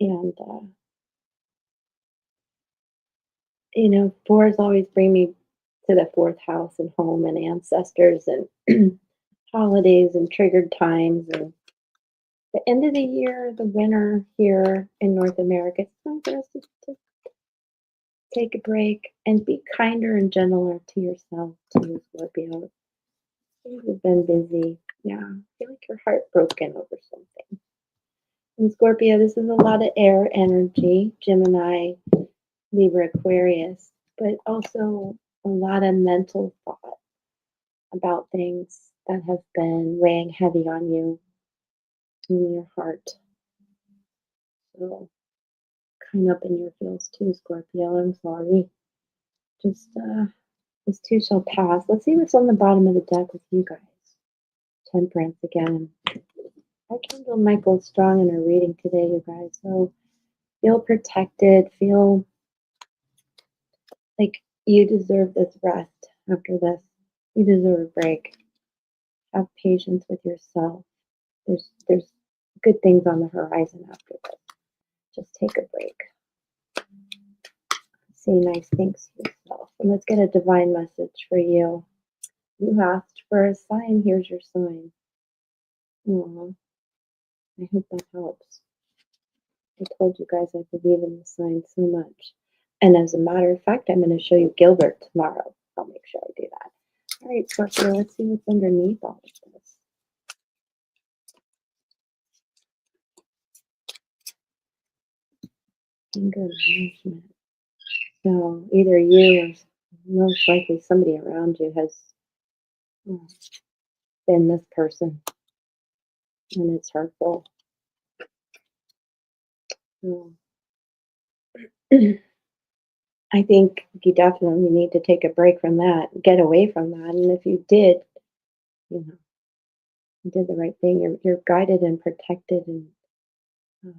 And, fours always bring me to the fourth house and home and ancestors and holidays and triggered times. And the end of the year, the winter here in North America, it's time for us to take a break and be kinder and gentler to yourself, too, Scorpio. Things have been busy. Yeah, I feel like you're heartbroken over something. And Scorpio, this is a lot of air energy, Gemini, Libra, Aquarius, but also a lot of mental thought about things that have been weighing heavy on you in your heart. So, kind of up in your feels too, Scorpio. I'm sorry. Just, this too shall pass. Let's see what's on the bottom of the deck with you guys. Temperance again. Archangel Michael's strong in our reading today, you guys. So feel protected. Feel like you deserve this rest after this. You deserve a break. Have patience with yourself. There's good things on the horizon after this. Just take a break. Say nice things to yourself. And let's get a divine message for you. You asked for a sign. Here's your sign. Aw, I hope that helps. I told you guys I believe in the signs so much. And as a matter of fact, I'm going to show you Gilbert tomorrow. I'll make sure I do that. All right, Scorpio, let's see what's underneath all of this. Anger management. So either you or most likely somebody around you has been this person, and it's hurtful. So, I think you definitely need to take a break from that, get away from that. And if you did, you know, you did the right thing. You're guided and protected, and uh,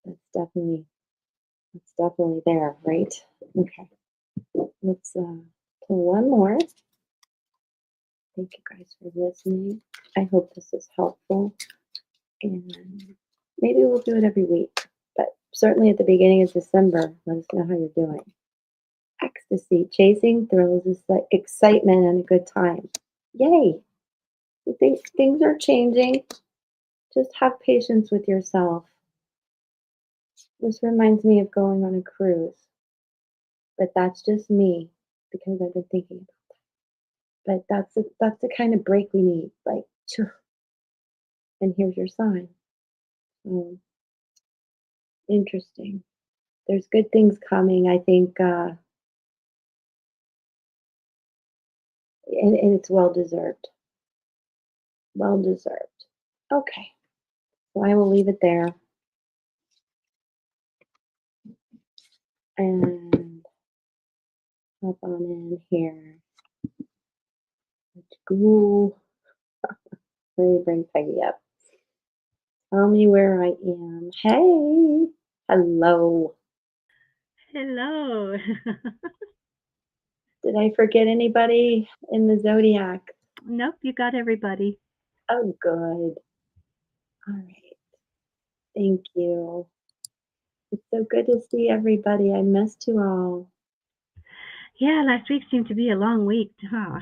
that's definitely there, right? Okay, let's pull one more. Thank you guys for listening. I hope this is helpful, and maybe we'll do it every week. But certainly at the beginning of December, let us know how you're doing. Ecstasy, chasing thrills is like excitement and a good time. Yay! You think things are changing? Just have patience with yourself. This reminds me of going on a cruise, but that's just me because I've been thinking about that. But that's the kind of break we need. Like, and here's your sign. Interesting. There's good things coming. I think, and it's well deserved. Well deserved. Okay, so I will leave it there. And hop on in here. Ooh, let me bring Peggy up. Tell me where I am. Hey, hello. Hello. Did I forget anybody in the Zodiac? Nope, you got everybody. Oh, good. All right. Thank you. It's so good to see everybody. I missed you all. Yeah, last week seemed to be a long week, huh?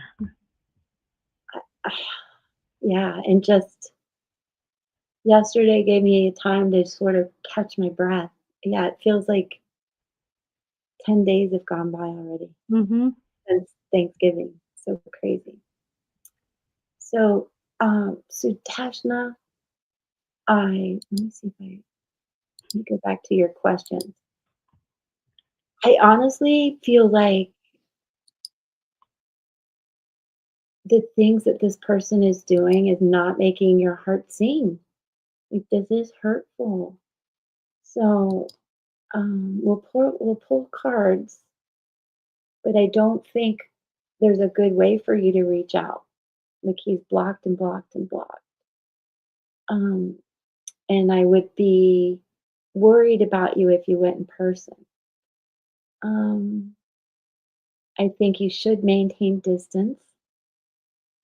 Yeah, and just yesterday gave me time to sort of catch my breath. Yeah, it feels like 10 days have gone by already Mhm. since Thanksgiving. So crazy. So Tashna, let me see if let me go back to your questions. I honestly feel like the things that this person is doing is not making your heart sing. Like, this is hurtful. So, we'll pull cards, but I don't think there's a good way for you to reach out. Like, he's blocked and blocked and blocked. Um, and I would be worried about you if you went in person. Um, I think you should maintain distance.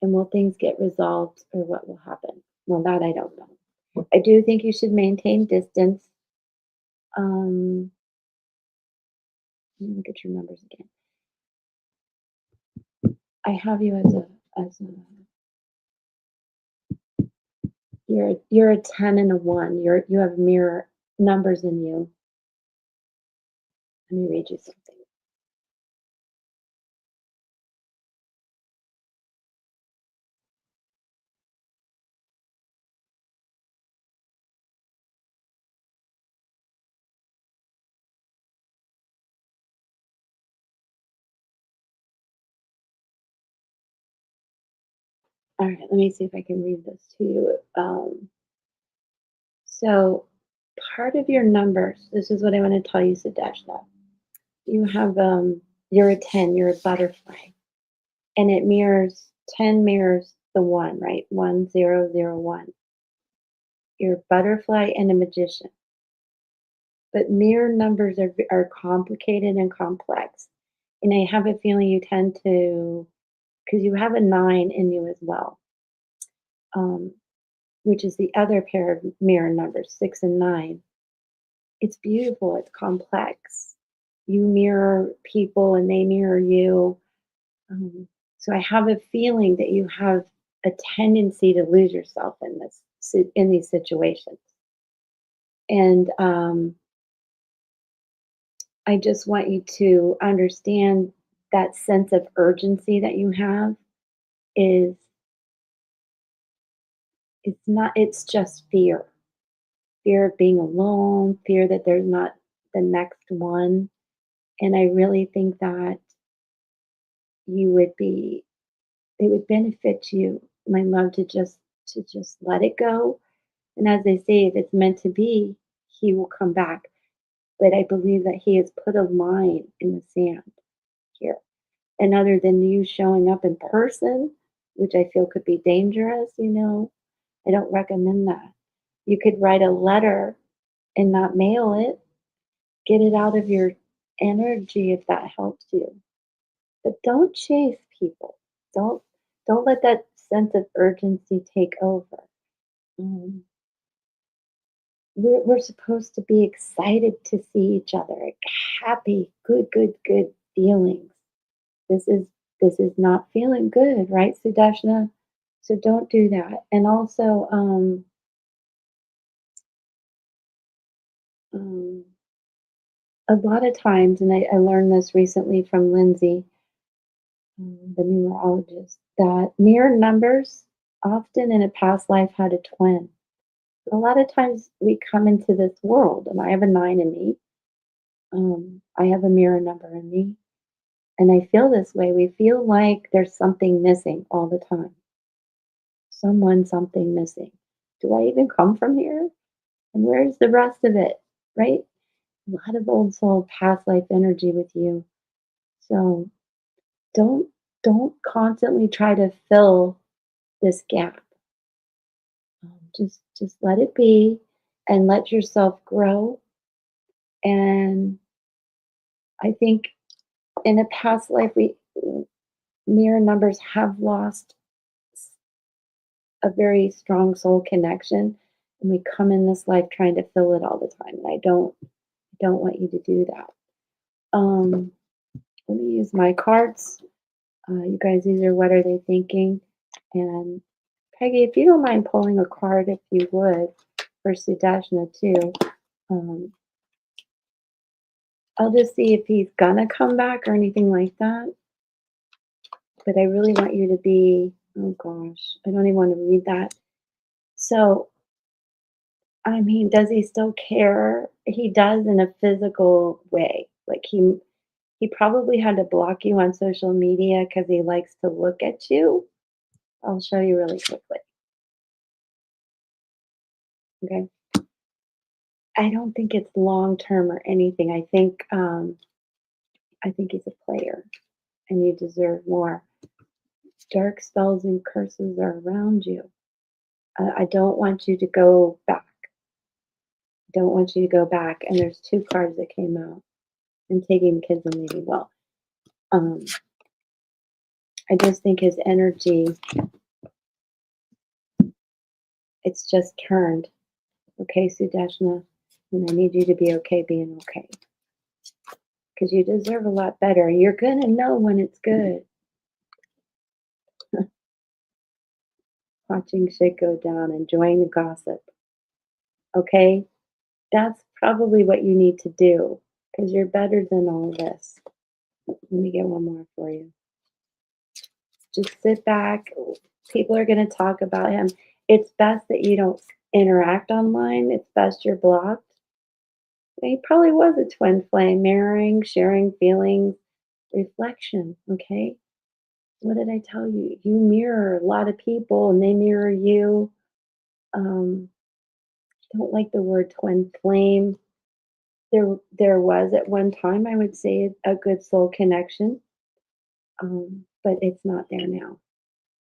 And will things get resolved or what will happen? Well, that I don't know. I do think you should maintain distance. Um, let me look at your numbers again. I have you as a you're a 10 and a 1. You have mirror numbers in you. Let me read you something. All right, let me see if I can read this to you. So part of your numbers, this is what I want to tell you, Sadeshna. You have you're a 10, you're a butterfly. And it mirrors 10 mirrors the one, right? 1001. You're a butterfly and a magician. But mirror numbers are complicated and complex. And I have a feeling you tend to, because you have a 9 in you as well, um, which is the other pair of mirror numbers, 6 and 9. It's beautiful, it's complex. You mirror people and they mirror you. Um, so I have a feeling that you have a tendency to lose yourself in in these situations. And I just want you to understand that sense of urgency that you have is it's not it's just fear. Fear of being alone, fear that there's not the next one. And I really think that you would be it would benefit you, my love, to just let it go. And as they say, if it's meant to be, he will come back. But I believe that he has put a line in the sand here. And other than you showing up in person, which I feel could be dangerous, I don't recommend that. You could write a letter and not mail it, get it out of your energy if that helps you. But don't chase people. Don't don't let that sense of urgency take over. Um, we're supposed to be excited to see each other, like happy, good feelings. This is not feeling good, right, Sudeshna? So don't do that. And also, um, a lot of times, and I learned this recently from Lindsay, the numerologist, that mirror numbers often in a past life had a twin. A lot of times we come into this world, and I have a 9 in me. I have a mirror number in me. And I feel this way. We feel like there's something missing all the time. Something missing. Do I even come from here? And where's the rest of it? Right? A lot of old soul past life energy with you. So don't don't constantly try to fill this gap. Just let it be and let yourself grow and I think in a past life, we mirror numbers have lost a very strong soul connection, and we come in this life trying to fill it all the time. And I don't want you to do that. Um, Let me use my cards. You guys, these are what are they thinking? And Peggy, if you don't mind pulling a card, if you would, for Sudashna too. Um, I'll just see if he's gonna come back or anything like that. But I really want you to be. Oh gosh, I don't even want to read that. So, I mean, does he still care? He does in a physical way. Like he probably had to block you on social media because he likes to look at you. I'll show you really quickly. Okay. I don't think it's long term or anything. I think he's a player and you deserve more. Dark spells and curses are around you. I don't want you to go back. Don't want you to go back. And there's two cards that came out. And taking kids and leaving. Well, um, I just think his energy, it's just turned. Okay, Sudashna, and I need you to be okay being okay. Because you deserve a lot better. You're going to know when it's good. Watching shit go down, enjoying the gossip. Okay? That's probably what you need to do because you're better than all this. Let me get one more for you. Just sit back. People are going to talk about him. It's best that you don't interact online. It's best you're blocked. He probably was a twin flame, mirroring, sharing feelings, reflection. Okay. What did I tell you? You mirror a lot of people and they mirror you. Um, don't like the word twin flame. There was at one time, I would say, a good soul connection, but it's not there now.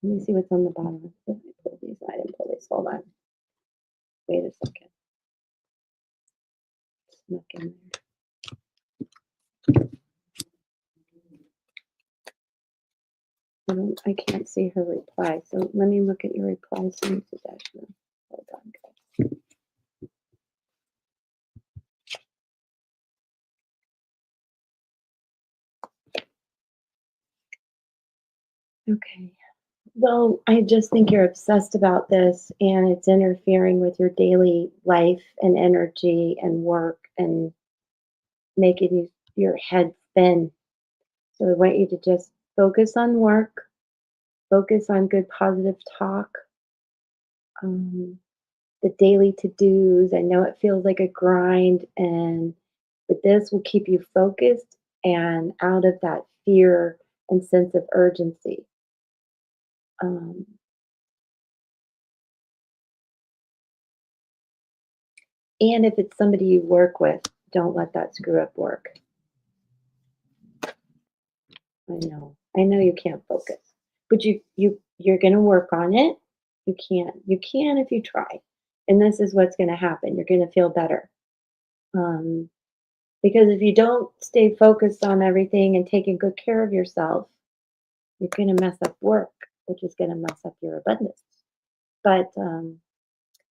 Let me see what's on the bottom. Let me pull these. I didn't pull these. Hold on. Wait a second. Snuck in there. I can't see her reply. So let me look at your reply soon, Sudashna. Hold on, guys. Okay. Well, I just think you're obsessed about this and it's interfering with your daily life and energy and work and making your head spin. So I want you to just focus on work, focus on good positive talk, um, the daily to-dos. I know it feels like a grind, but this will keep you focused and out of that fear and sense of urgency. Um, and if it's somebody you work with, don't let that screw up work. I know you can't focus, but you're going to work on it. You can if you try, and this is what's going to happen. You're going to feel better. Um, Because if you don't stay focused on everything and taking good care of yourself, you're going to mess up work, which is going to mess up your abundance. But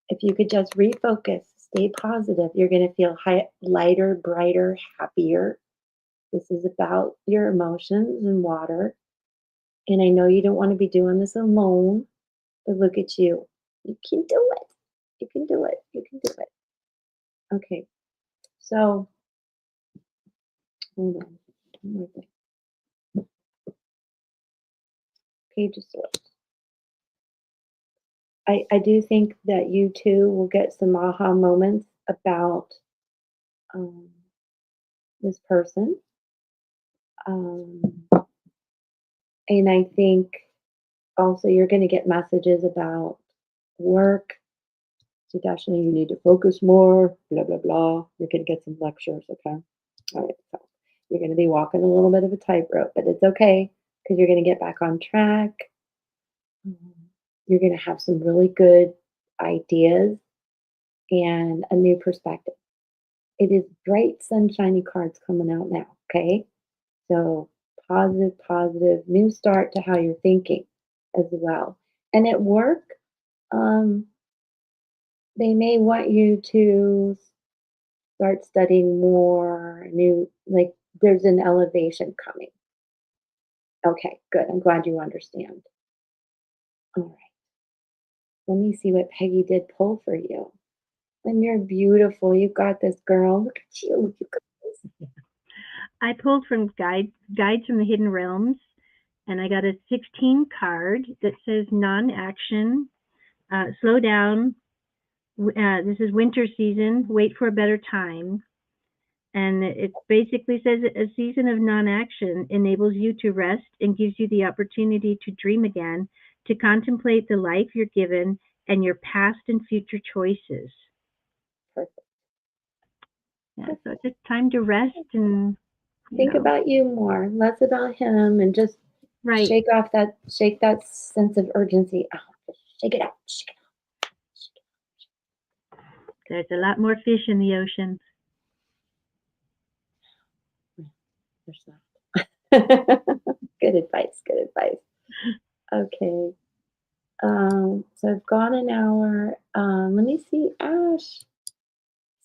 if you could just refocus, stay positive, you're going to feel lighter, brighter, happier. This is about your emotions and water. And I know you don't want to be doing this alone, but look at you. You can do it. You can do it. You can do it. Okay. So, hold on. One more thing. Page of Swords. I do think that you too will get some aha moments about um, this person. Um, and I think also you're going to get messages about work. So, Dashna, you need to focus more, blah, blah, blah. You're going to get some lectures, okay? All right. So, you're going to be walking a little bit of a tightrope, but it's okay because you're going to get back on track. You're going to have some really good ideas and a new perspective. It is bright, sunshiny cards coming out now, okay? So positive, positive, new start to how you're thinking as well. And at work, um, they may want you to start studying more new, like there's an elevation coming. Okay, good. I'm glad you understand. All right. Let me see what Peggy did pull for you. And you're beautiful. You got this, girl. Look at you. You got this. I pulled from Guides from the Hidden Realms, and I got a 16 card that says non-action, slow down. This is winter season. Wait for a better time. And it basically says a season of non-action enables you to rest and gives you the opportunity to dream again, to contemplate the life you're given and your past and future choices. Perfect. Yeah, so it's just time to rest and, Think about you more, less about him, and just right. shake that sense of urgency out. Just shake it out. Shake There's a lot more fish in the ocean. it out. There's that. Good advice. Good advice. Okay. So I've gone an hour. Let me see. Ash.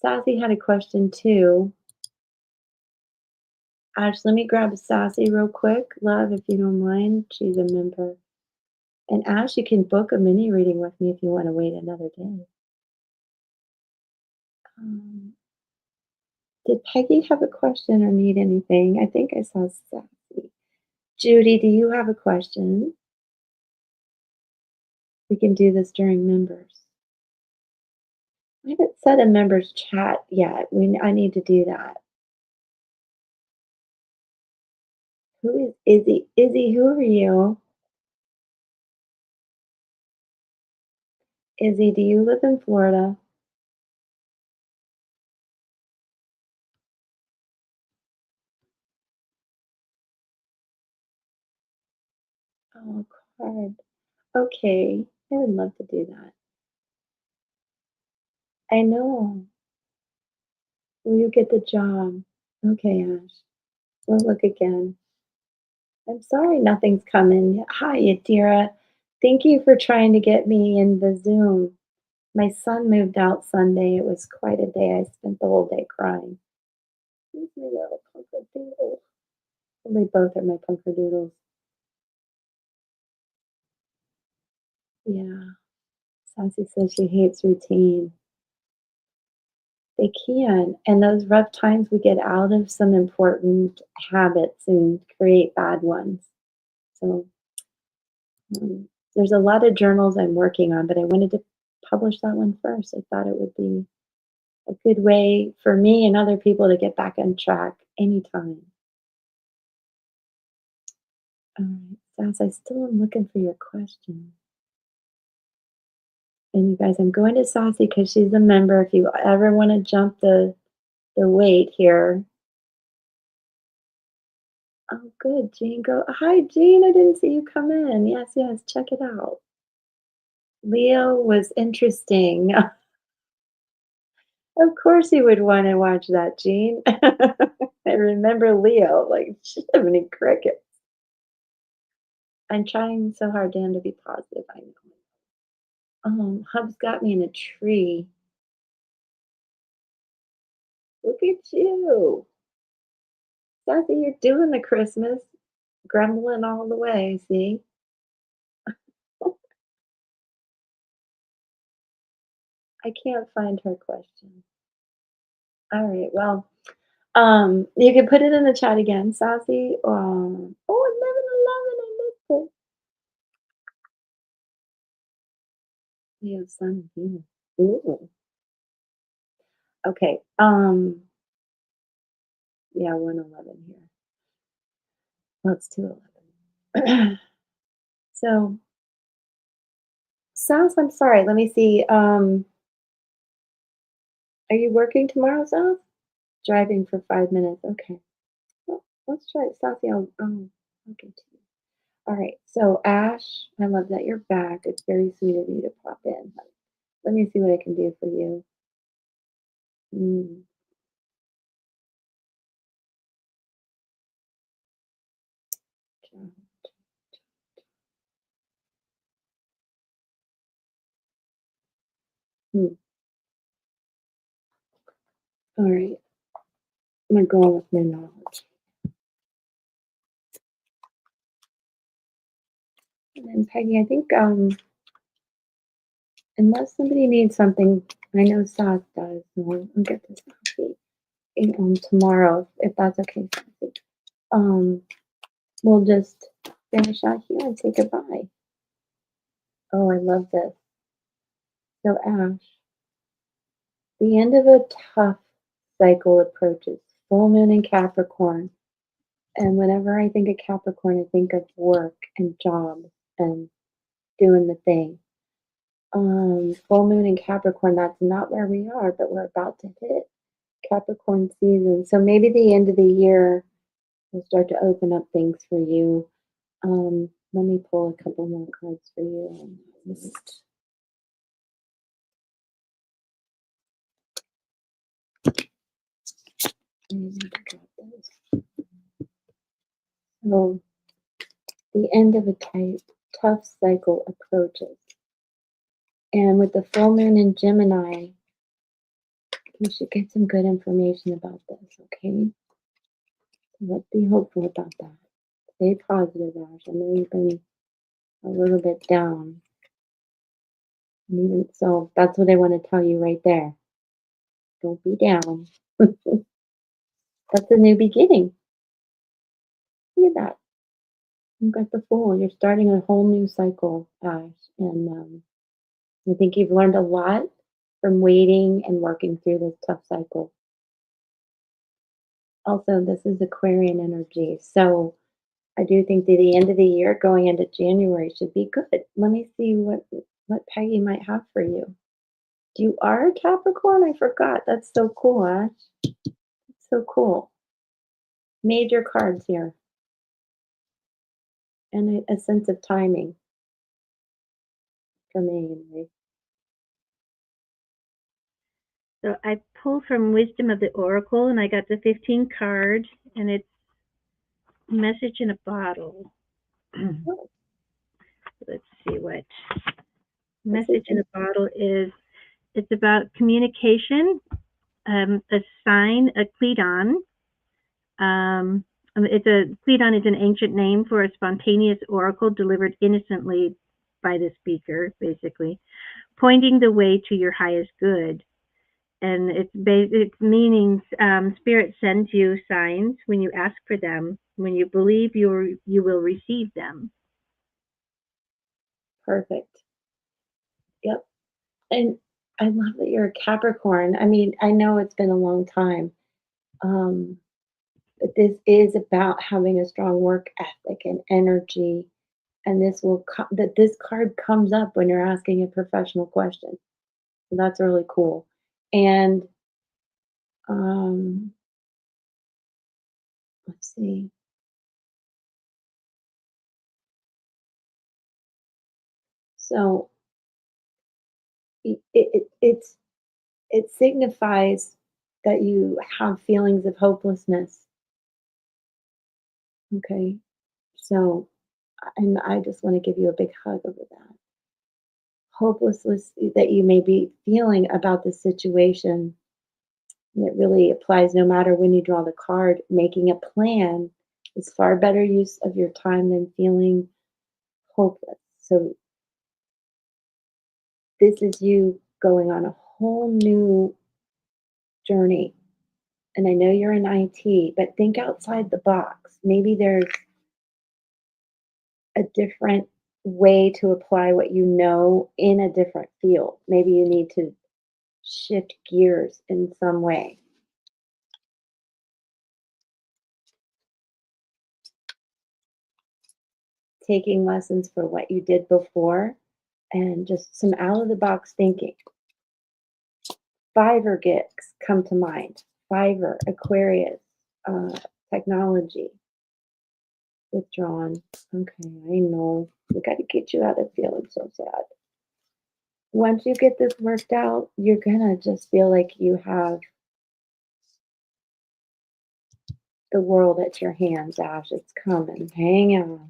Sassy had a question too. Ash, let me grab Sassy real quick, love, if you don't mind. She's a member. And Ash, you can book a mini reading with me if you want to wait another day. Um, did Peggy have a question or need anything? I think I saw Sassy. Judy, do you have a question? We can do this during members. I haven't set a members chat yet. I need to do that. Who is Izzy? Izzy, who are you? Izzy, do you live in Florida? Oh, card. Okay, I would love to do that. I know. Will you get the job? Okay, Ash. We'll look again. I'm sorry nothing's coming. Hi, Adira. Thank you for trying to get me in the Zoom. My son moved out Sunday. It was quite a day. I spent the whole day crying. He's my little punkadoodle. Well, they both are my punkadoodles. Yeah. Sassy says she hates routine. They can. And those rough times, we get out of some important habits and create bad ones. So there's a lot of journals I'm working on, but I wanted to publish that one first. I thought it would be a good way for me and other people to get back on track anytime. All right, Sass, I still am looking for your question. And you guys, I'm going to Sassy because she's a member. If you ever want to jump the weight here. Oh, good, Jean. Go. Hi, Jean. I didn't see you come in. Yes, yes. Check it out. Leo was interesting. Of course, you would want to watch that, Jean. I remember Leo. Like, Jiminy Cricket. I'm trying so hard, Dan, to be positive. I know. Hub's got me in a tree. Look at you. Sassy, you're doing the Christmas. Grumbling all the way, see? I can't find her question. All right, well, you can put it in the chat again, Sassy. Oh, 11, 11, I missed it. Leo, Sun, Venus. Ooh. Okay. Yeah, 111 here. Let's do 11. So, Sass, I'm sorry. Let me see. Are you working tomorrow, Sass? Driving for 5 minutes. Okay. Well, let's try it. Sassy, I'll get to you. All right. So, Ash, I love that you're back. It's very sweet of you to pop in. Let me see what I can do for you. Mm. Hmm. All right. I'm gonna go with numerology. And then Peggy, I think unless somebody needs something, I know Sas does. So I'll get this coffee tomorrow if that's okay. Sassy. Um, we'll just finish out here and say goodbye. Oh, I love this. So Ash, the end of a tough cycle approaches. Full moon in Capricorn. And whenever I think of Capricorn, I think of work and jobs and doing the thing. Full moon in Capricorn, that's not where we are, but we're about to hit Capricorn season. So maybe the end of the year will start to open up things for you. Let me pull a couple more cards for you. So the end of a tough cycle approaches. And with the full moon in Gemini, we should get some good information about this, okay? So let's be hopeful about that. Stay positive, Ash. I know you've been a little bit down. And even so, that's what I want to tell you right there. Don't be down. That's a new beginning. Look at that. You've got the Fool. You're starting a whole new cycle, Ash. And I think you've learned a lot from waiting and working through this tough cycle. Also, this is Aquarian energy. So I do think that the end of the year going into January should be good. Let me see what Peggy might have for you. You are a Capricorn? I forgot. That's so cool, Ash. So cool. Major cards here and a sense of timing for me anyway. So I pulled from Wisdom of the Oracle, and I got the 15 card, and it's Message in a Bottle. Oh, Let's see what Message in a Bottle is. It's about communication, a sign, a Cledon. Cledon is an ancient name for a spontaneous oracle delivered innocently by the speaker, basically, pointing the way to your highest good. And its meaning, spirit sends you signs when you ask for them, when you believe you will receive them. perfect. Yep. And I love that you're a Capricorn. I mean, I know it's been a long time, um, but this is about having a strong work ethic and energy. And this card comes up when you're asking a professional question. So that's really cool. And um, let's see. So it signifies that you have feelings of hopelessness. Okay. So, and I just want to give you a big hug over that. Hopelessness that you may be feeling about the situation. And it really applies no matter when you draw the card. Making a plan is far better use of your time than feeling hopeless. So, this is you going on a whole new journey. And I know you're in IT, but think outside the box. Maybe there's a different way to apply what you know in a different field. Maybe you need to shift gears in some way. Taking lessons for what you did before and just some out of the box thinking. Fiverr gigs come to mind. Fiverr, Aquarius, uh, technology, withdrawn. Okay, I know. We got to get you out of feeling so sad. Once you get this worked out, you're gonna just feel like you have the world at your hands, Ash. It's coming. Hang on.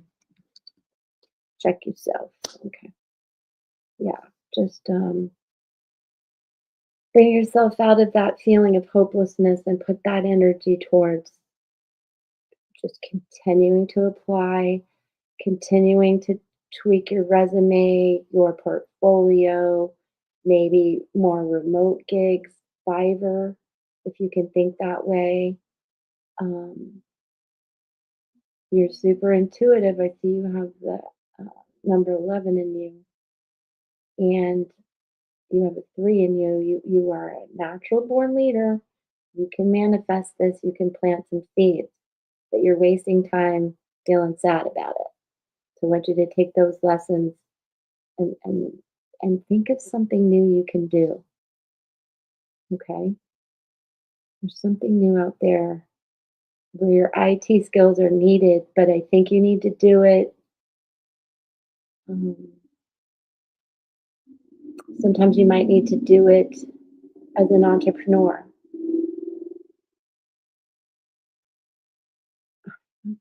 Check yourself. Okay. Yeah. Just bring yourself out of that feeling of hopelessness and put that energy towards just continuing to apply, continuing to tweak your resume, your portfolio, maybe more remote gigs, Fiverr, if you can think that way. Um, you're super intuitive. I see you have the number 11 in you, and you have a 3 in you. You are a natural born leader. You can manifest this, you can plant some seeds, but you're wasting time feeling sad about it. So I want you to take those lessons and and think of something new you can do. Okay? There's something new out there where your IT skills are needed, but I think you need to do it. Um, Sometimes you might need to do it as an entrepreneur.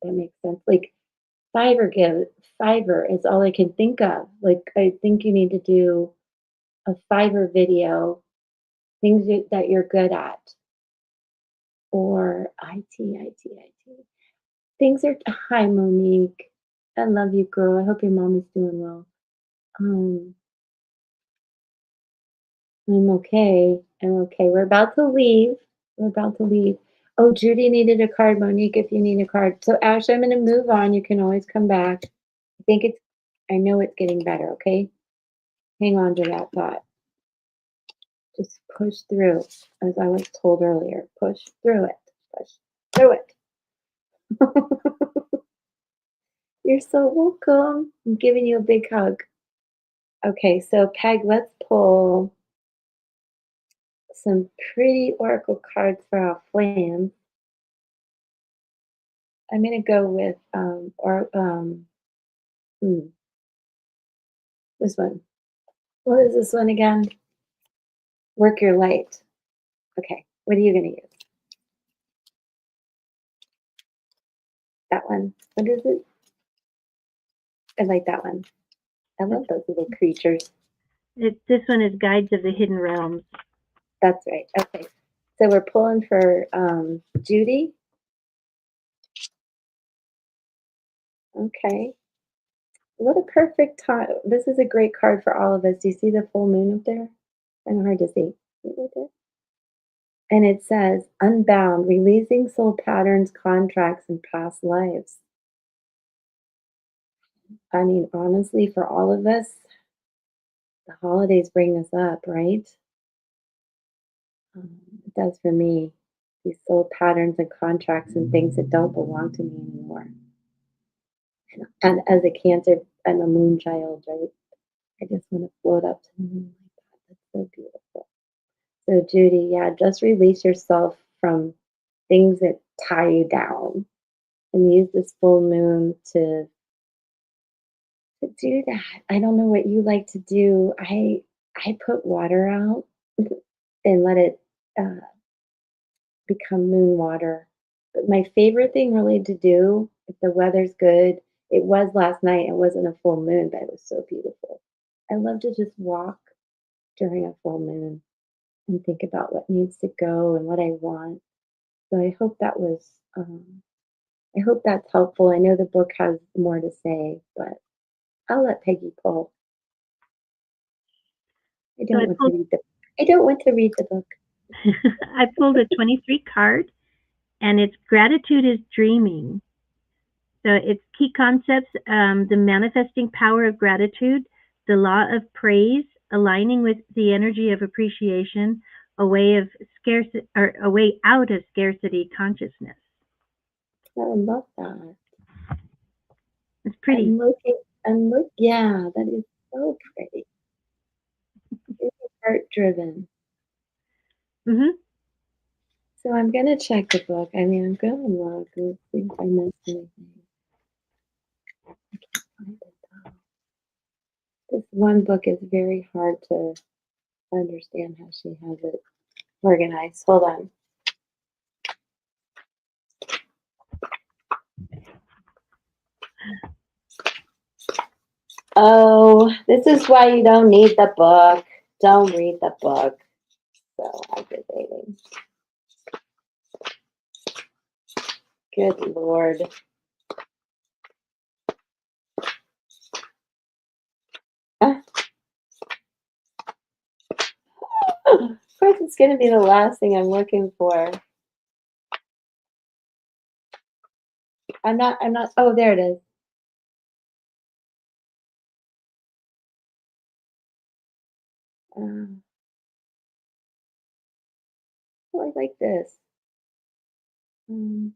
That makes sense. Like Fiverr is all I can think of. Like I think you need to do a Fiverr video, that you're good at, or IT. Things are Hi, Monique. I love you, girl. I hope your mom is doing well. Um, I'm okay. I'm okay. We're about to leave. We're about to leave. Oh, Judy needed a card, Monique, if you need a card. So, Ash, I'm going to move on. You can always come back. I know it's getting better, okay? Hang on to that thought. Just push through, as I was told earlier. Push through it. Push through it. You're so welcome. I'm giving you a big hug. Okay, so Peg, let's pull some pretty oracle cards for our friends. I'm gonna go with hmm, this one. What is this one again? Work your light. Okay, what are you gonna use? That one. What is it? I like that one. I love those little creatures. This one is Guides of the Hidden Realms. That's right. Okay. So we're pulling for Judy. Okay. What a perfect time. This is a great card for all of us. Do you see the full moon up there? Kind of hard to see. Right there? And it says, Unbound, releasing soul patterns, contracts, and past lives. I mean, honestly, for all of us, the holidays bring this up, right? It does for me. These soul patterns and contracts and things that don't belong to me anymore. And as a Cancer, I'm a moon child, right? I just want to float up to the moon like that. That's so beautiful. So, Judy, yeah, just release yourself from things that tie you down and use this full moon to do that. I don't know what you like to do. I put water out and let it uh, become moon water. But my favorite thing really to do, if the weather's good, it was last night. It wasn't a full moon, but it was so beautiful. I love to just walk during a full moon and think about what needs to go and what I want. So I hope that's helpful. I know the book has more to say, but I'll let Peggy pull. I So don't want to read the I don't want to read the book. I pulled a 23 card, and it's Gratitude is Dreaming. So it's key concepts, the manifesting power of gratitude, the law of praise, aligning with the energy of appreciation, a way of scarcity or a way out of scarcity consciousness. I love that. It's pretty. Yeah, that is so pretty. Very heart driven. Hmm. So I'm gonna check the book. I mean, I'm gonna look and see if I missed anything. I can't find it though. This one book is very hard to understand how she has it organized. Hold on. Oh, this is why you don't need the book. Don't read the book. So aggravating. Good Lord. Ah, of course, it's going to be the last thing I'm looking for. I'm not, oh, there it is. Um, oh, I like this. Um,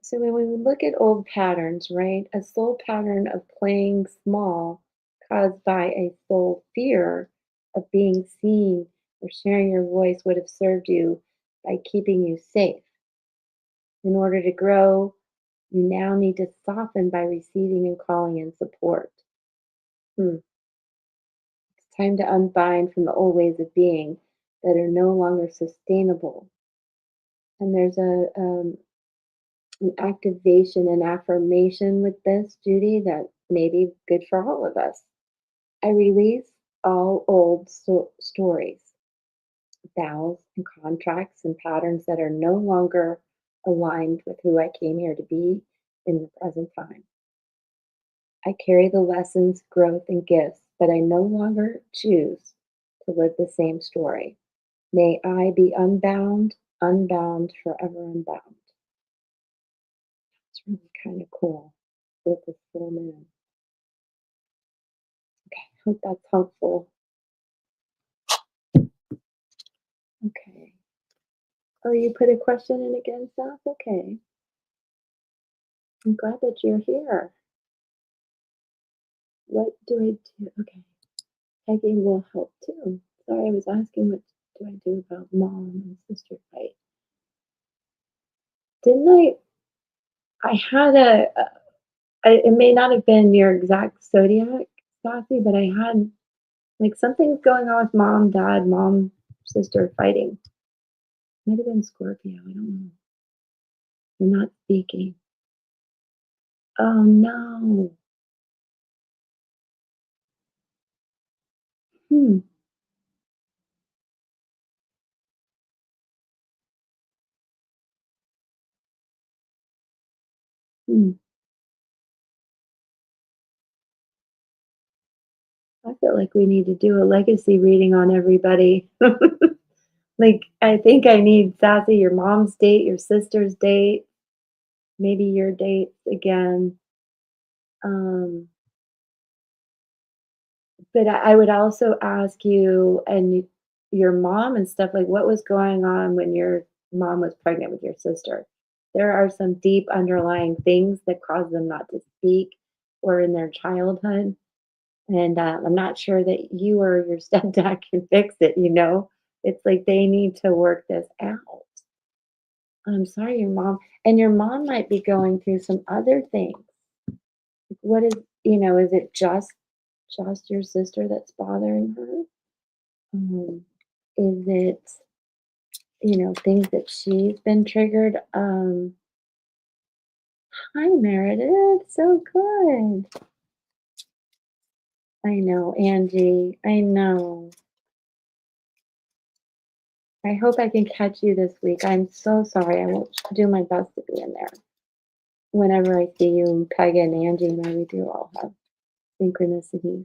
so when we look at old patterns, right? A soul pattern of playing small caused by a soul fear of being seen or sharing your voice would have served you by keeping you safe. In order to grow, you now need to soften by receiving and calling in support. Hmm. It's time to unbind from the old ways of being that are no longer sustainable. And there's an activation and affirmation with this, Judy, that may be good for all of us. I release all old stories, vows, and contracts and patterns that are no longer aligned with who I came here to be in the present time. I carry the lessons, growth, and gifts, but I no longer choose to live the same story. May I be unbound, unbound, forever unbound. It's really kind of cool with this full moon. Okay, hope that's helpful. Okay. Oh, you put a question in again, Seth? Okay. I'm glad that you're here. What do I do? Okay. Pegging will help too. Sorry, I was asking what do I do about mom and sister fight. Didn't I had it may not have been your exact zodiac, Sassy, but I had like something's going on with mom, dad, mom, sister fighting. Might have been Scorpio. I don't know. You're not speaking. Oh no. Hmm. Hmm. I feel like we need to do a legacy reading on everybody. Like, I think I need Sassy, your mom's date, your sister's date, maybe your date again. Um, but I would also ask you and your mom and stuff like what was going on when your mom was pregnant with your sister. There are some deep underlying things that cause them not to speak or in their childhood. And I'm not sure that you or your stepdad can fix it, you know? It's like they need to work this out. I'm sorry, your mom might be going through some other things. What is, is it just your sister that's bothering her? Is it, things that she's been triggered? Hi, Meredith. So good. I know, Angie. I know. I hope I can catch you this week. I'm so sorry. I will do my best to be in there. Whenever I see you and Peg and Angie and I, we do all have synchronicities.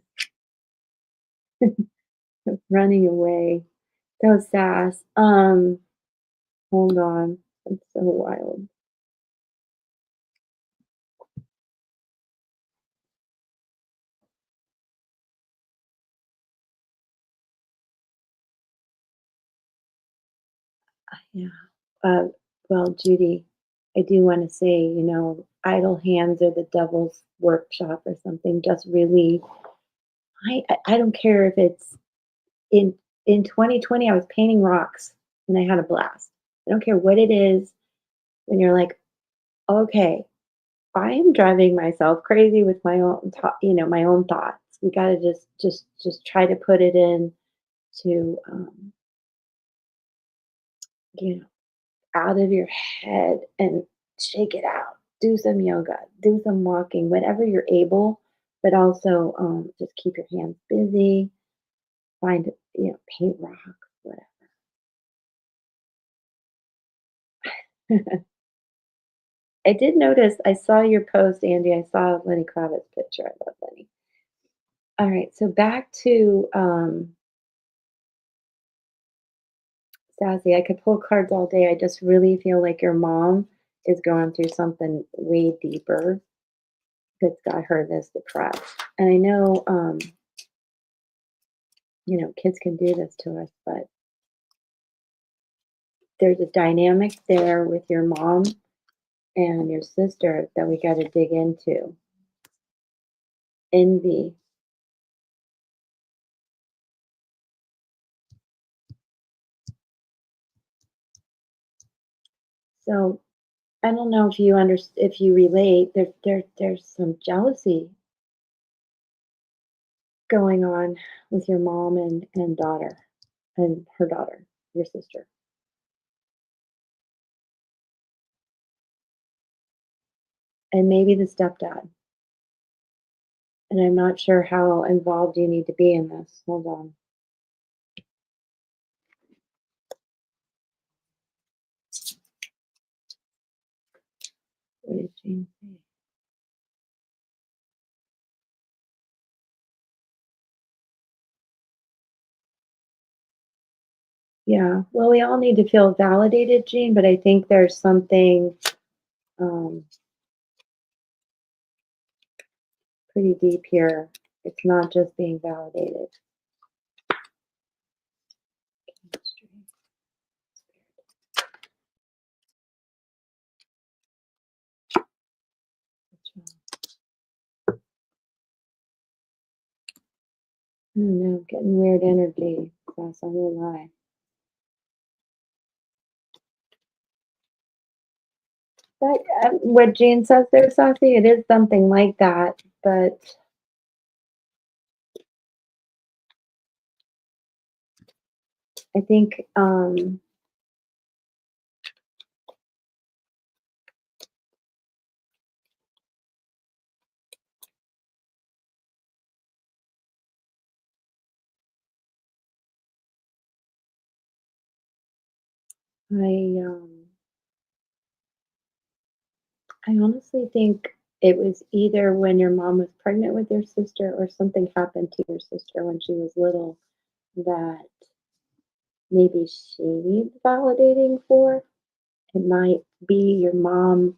Running away. So sass. Hold on. It's so wild. Yeah. Uh, well, Judy, I do want to say, idle hands are the devil's workshop or something. Just really, I don't care if it's in 2020. I was painting rocks and I had a blast. I don't care what it is. When you're like, okay, I am driving myself crazy with my own, my own thoughts. We got to just try to put it in to, you know, out of your head and shake it out. Do some yoga, do some walking, whatever you're able. but also just keep your hands busy. Find, paint rocks, whatever. I did notice, I saw your post, Andy. I saw Lenny Kravitz's picture. I love Lenny. All right, so back to Sassy. I could pull cards all day. I just really feel like your mom is going through something way deeper that's got her this depressed. And I know, kids can do this to us, but there's a dynamic there with your mom and your sister that we got to dig into. Envy. So I don't know if if you relate. There's some jealousy going on with your mom and daughter and her daughter, your sister, and maybe the stepdad. And I'm not sure how involved you need to be in this. Hold on. What did Jane say? Yeah. Well, we all need to feel validated, Jean, but I think there's something um, pretty deep here. It's not just being validated. I don't know, I'm getting weird energy. That's a real lie. But what Jean says there, Sassy, it is something like that. But I think I I honestly think it was either when your mom was pregnant with your sister or something happened to your sister when she was little that maybe she needs validating for. It might be your mom.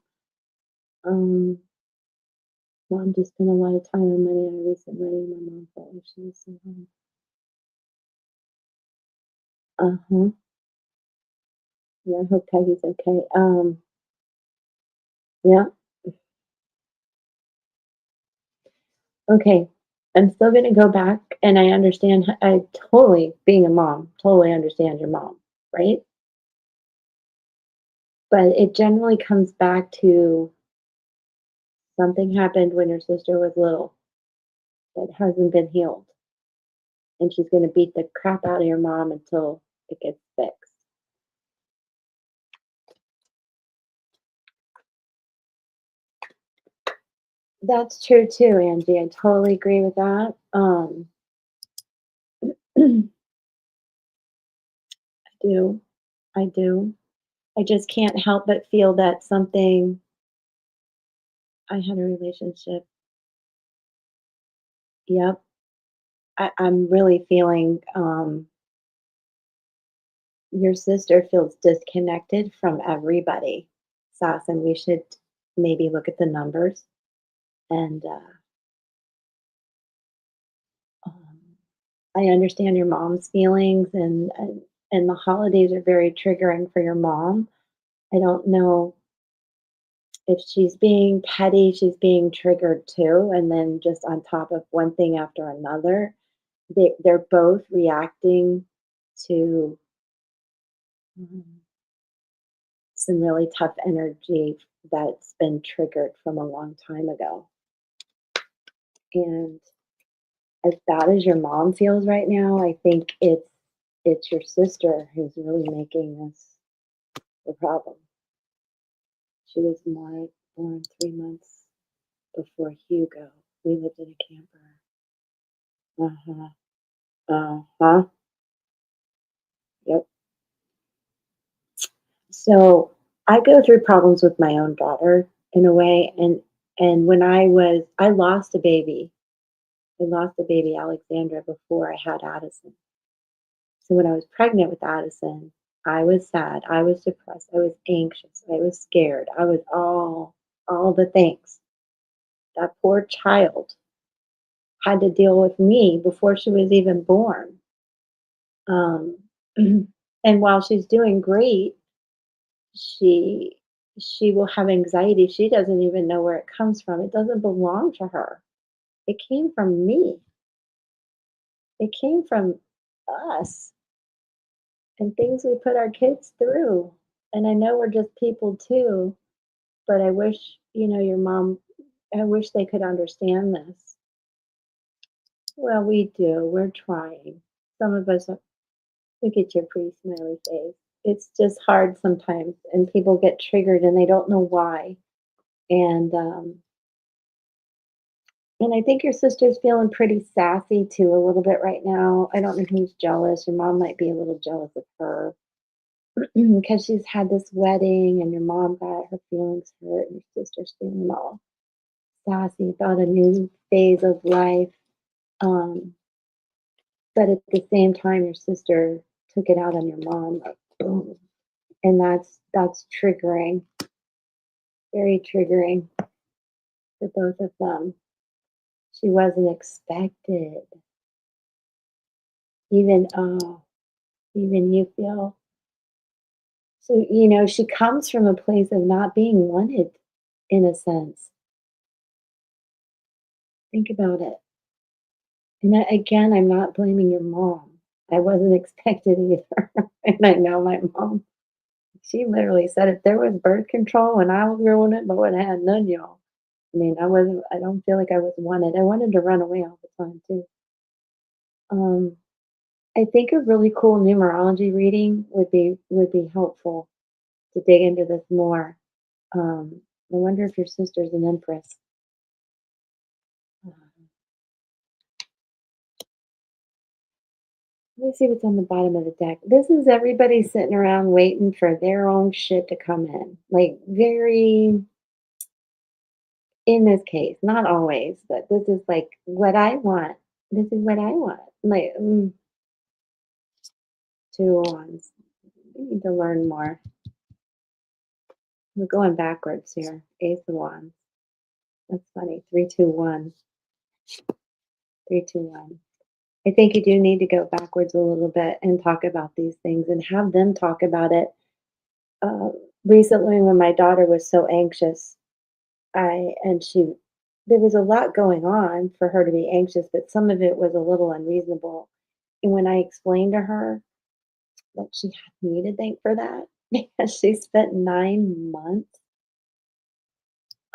Mom just spent a lot of time and money on a recent wedding. My mom felt like she was so home. Uh-huh. Yeah, I hope Peggy's okay. Yeah. Okay. I'm still gonna go back and I understand I totally being a mom, totally understand your mom, right? But it generally comes back to something happened when your sister was little that hasn't been healed. And she's gonna beat the crap out of your mom until it gets fixed. That's true too, Angie. I totally agree with that. I do. I do. I just can't help but feel that something I had a relationship. Yep. I'm really feeling your sister feels disconnected from everybody, Sass, and we should maybe look at the numbers. And um, I understand your mom's feelings, and the holidays are very triggering for your mom. I don't know if she's being petty, she's being triggered too, and then just on top of one thing after another, they're both reacting to um, some really tough energy that's been triggered from a long time ago. And as bad as your mom feels right now, I think it's your sister who's really making this the problem. She was born 3 months before Hugo. We lived in a camper. Uh-huh. Uh-huh. Yep. So I go through problems with my own daughter in a way, and when I lost a baby. I lost a baby, Alexandra, before I had Addison. So when I was pregnant with Addison, I was sad, I was depressed, I was anxious, I was scared, I was all the things. That poor child had to deal with me before she was even born. Um, and while she's doing great, she she will have anxiety. She doesn't even know where it comes from. It doesn't belong to her. It came from me. It came from us and things we put our kids through. And I know we're just people too, but I wish, your mom, I wish they could understand this. Well, we do. We're trying. Some of us, look at your pretty smiley face. It's just hard sometimes, and people get triggered and they don't know why. And I think your sister's feeling pretty sassy too, a little bit right now. I don't know who's jealous. Your mom might be a little jealous of her because she's had this wedding and your mom got her feelings hurt and your sister's feeling all sassy about a new phase of life. Um, but at the same time, your sister took it out on your mom, like, boom. And that's triggering, very triggering for both of them. She wasn't expected. Even even you feel so, she comes from a place of not being wanted in a sense. Think about it. And again, I'm not blaming your mom. I wasn't expected either. And I know my mom, she literally said if there was birth control and I was growing up, I wouldn't have had none, y'all. I mean, I don't feel like I was wanted. I wanted to run away all the time too. Um, I think a really cool numerology reading would be helpful to dig into this more. I wonder if your sister's an empress. Let me see what's on the bottom of the deck. This is everybody sitting around waiting for their own shit to come in. Like, very, in this case, not always, but this is like what I want. This is what I want. Like, two wands. We need to learn more. We're going backwards here. Ace of wands. That's funny. 3, 2, 1. 3, 2, 1. I think you do need to go backwards a little bit and talk about these things and have them talk about it. Uh, Recently, when my daughter was so anxious, I and she there was a lot going on for her to be anxious, but some of it was a little unreasonable. And when I explained to her that she had me to thank for that, because she spent 9 months.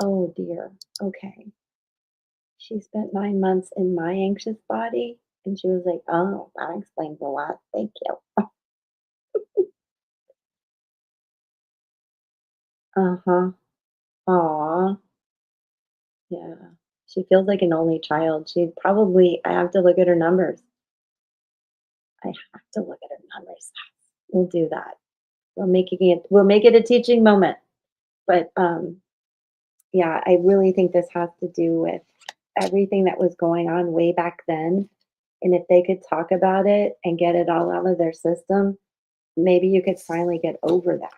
Oh dear. Okay. She spent 9 months in my anxious body, and she was like, "Oh, that explains a lot. Thank you." Uh-huh. Aw. Yeah. She feels like an only child. I have to look at her numbers. I have to look at her numbers. We'll do that. We'll make it a teaching moment. But yeah, I really think this has to do with everything that was going on way back then. And if they could talk about it and get it all out of their system, maybe you could finally get over that.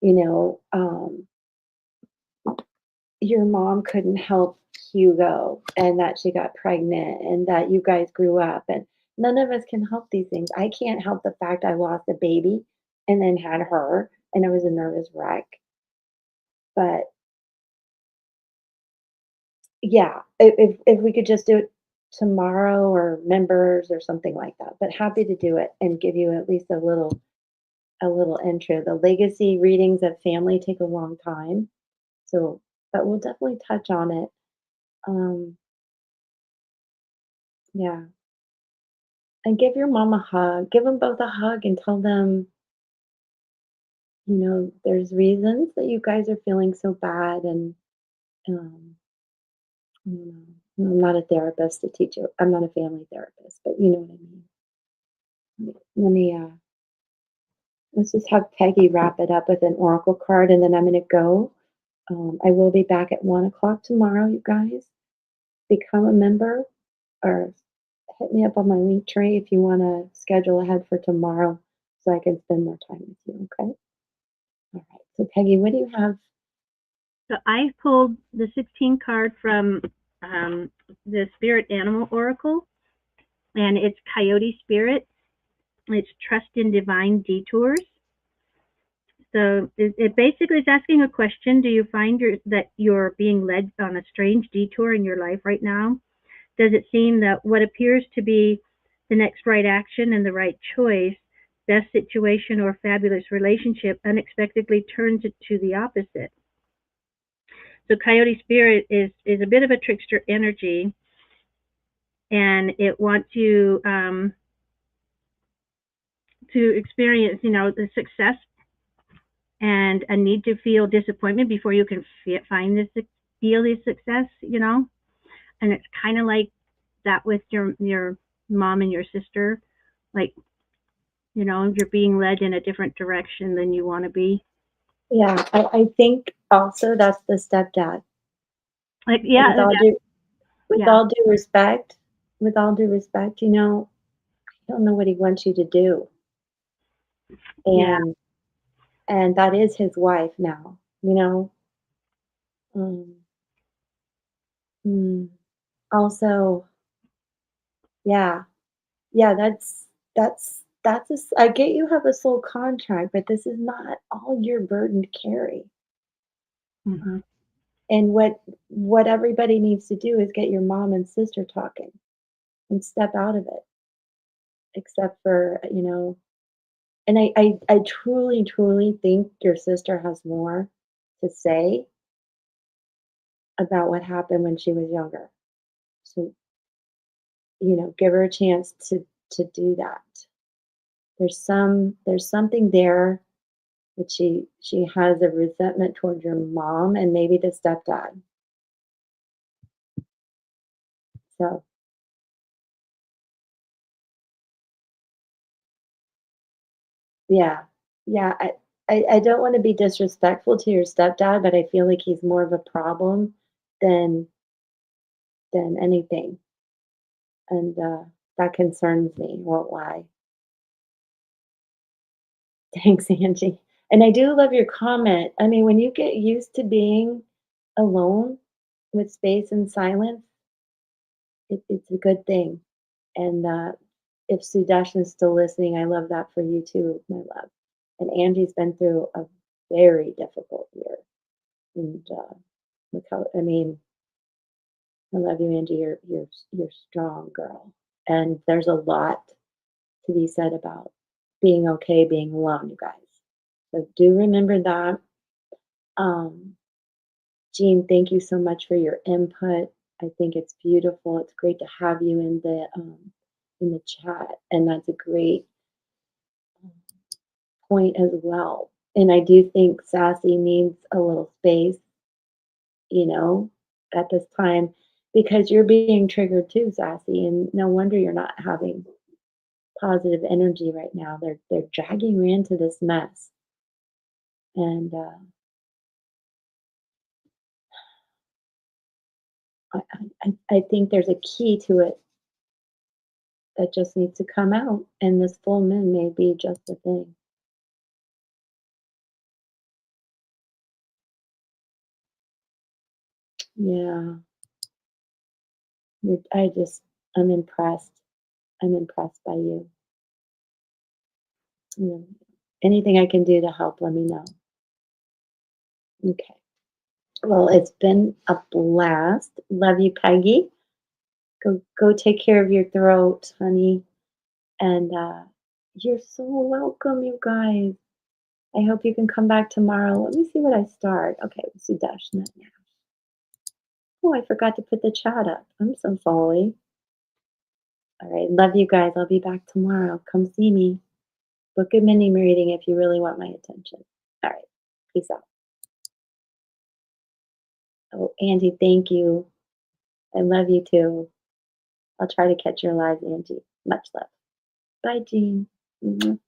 You know, your mom couldn't help Hugo and that she got pregnant and that you guys grew up, and none of us can help these things. I can't help the fact I lost a baby and then had her and I was a nervous wreck. But yeah, if we could just do it tomorrow or members or something like that. But happy to do it and give you at least a little intro. The legacy readings of family take a long time. So but we'll definitely touch on it. Um yeah. And give your mom a hug. Give them both a hug and tell them, there's reasons that you guys are feeling so bad, and um, know. I'm not a therapist to teach you. I'm not a family therapist, but you know what I mean. Let me let's just have Peggy wrap it up with an oracle card, and then I'm going to go. I will be back at 1 o'clock tomorrow, you guys. Become a member or hit me up on my link tree if you want to schedule ahead for tomorrow so I can spend more time with you. Okay. All right. So, Peggy, what do you have? So I pulled the 16 card from the Spirit Animal Oracle, and it's Coyote Spirit. It's Trust in Divine Detours. So it basically is asking a question. Do you find that you're being led on a strange detour in your life right now? Does it seem that what appears to be the next right action and the right choice, best situation, or fabulous relationship unexpectedly turns it to the opposite? So Coyote Spirit is a bit of a trickster energy, and it wants you to experience, the success and a need to feel disappointment before you can feel the success. And it's kind of like that with your mom and your sister, like you're being led in a different direction than you want to be. Yeah, I think also that's the stepdad. Like, With yeah, all due with yeah, all due respect, with all due respect, I don't know what he wants you to do. yeah, And that is his wife now. Um, mm, also, yeah, yeah, I get you have a soul contract, but this is not all your burden to carry. hmm, And what everybody needs to do is get your mom and sister talking and step out of it, except for, and I truly, truly think your sister has more to say about what happened when she was younger. So, give her a chance to do that. There's something there that she has a resentment towards your mom and maybe the stepdad. So yeah. Yeah. I don't want to be disrespectful to your stepdad, but I feel like he's more of a problem than anything. And that concerns me. Won't lie. Thanks, Angie. And I do love your comment. I mean, when you get used to being alone with space and silence, it's a good thing. And if Sudarshan is still listening, I love that for you too, my love. And Angie's been through a very difficult year. And look how, I mean, I love you, Angie. You're strong, girl. And there's a lot to be said about being okay, being alone, you guys. So do remember that. Um, Jean, thank you so much for your input. I think it's beautiful. It's great to have you in the chat, and that's a great point as well. And I do think Sassy needs a little space, you know, at this time because you're being triggered too, Sassy, and no wonder you're not having positive energy right now. They're dragging you into this mess, and I think there's a key to it that just needs to come out, and this full moon may be just the thing. Yeah, I just I'm impressed. I'm impressed by you. Mm. Anything I can do to help, let me know. Okay. Well, it's been a blast. Love you, Peggy. Go take care of your throat, honey. And you're so welcome, you guys. I hope you can come back tomorrow. Let me see what I start. Okay, let's do dash net now. Oh, I forgot to put the chat up. I'm so sorry. All right, love you guys. I'll be back tomorrow. Come see me. Book a mini reading if you really want my attention. All right, peace out. Oh, Angie, thank you. I love you too. I'll try to catch your lives, Angie. Much love. Bye, Jean. Mwah.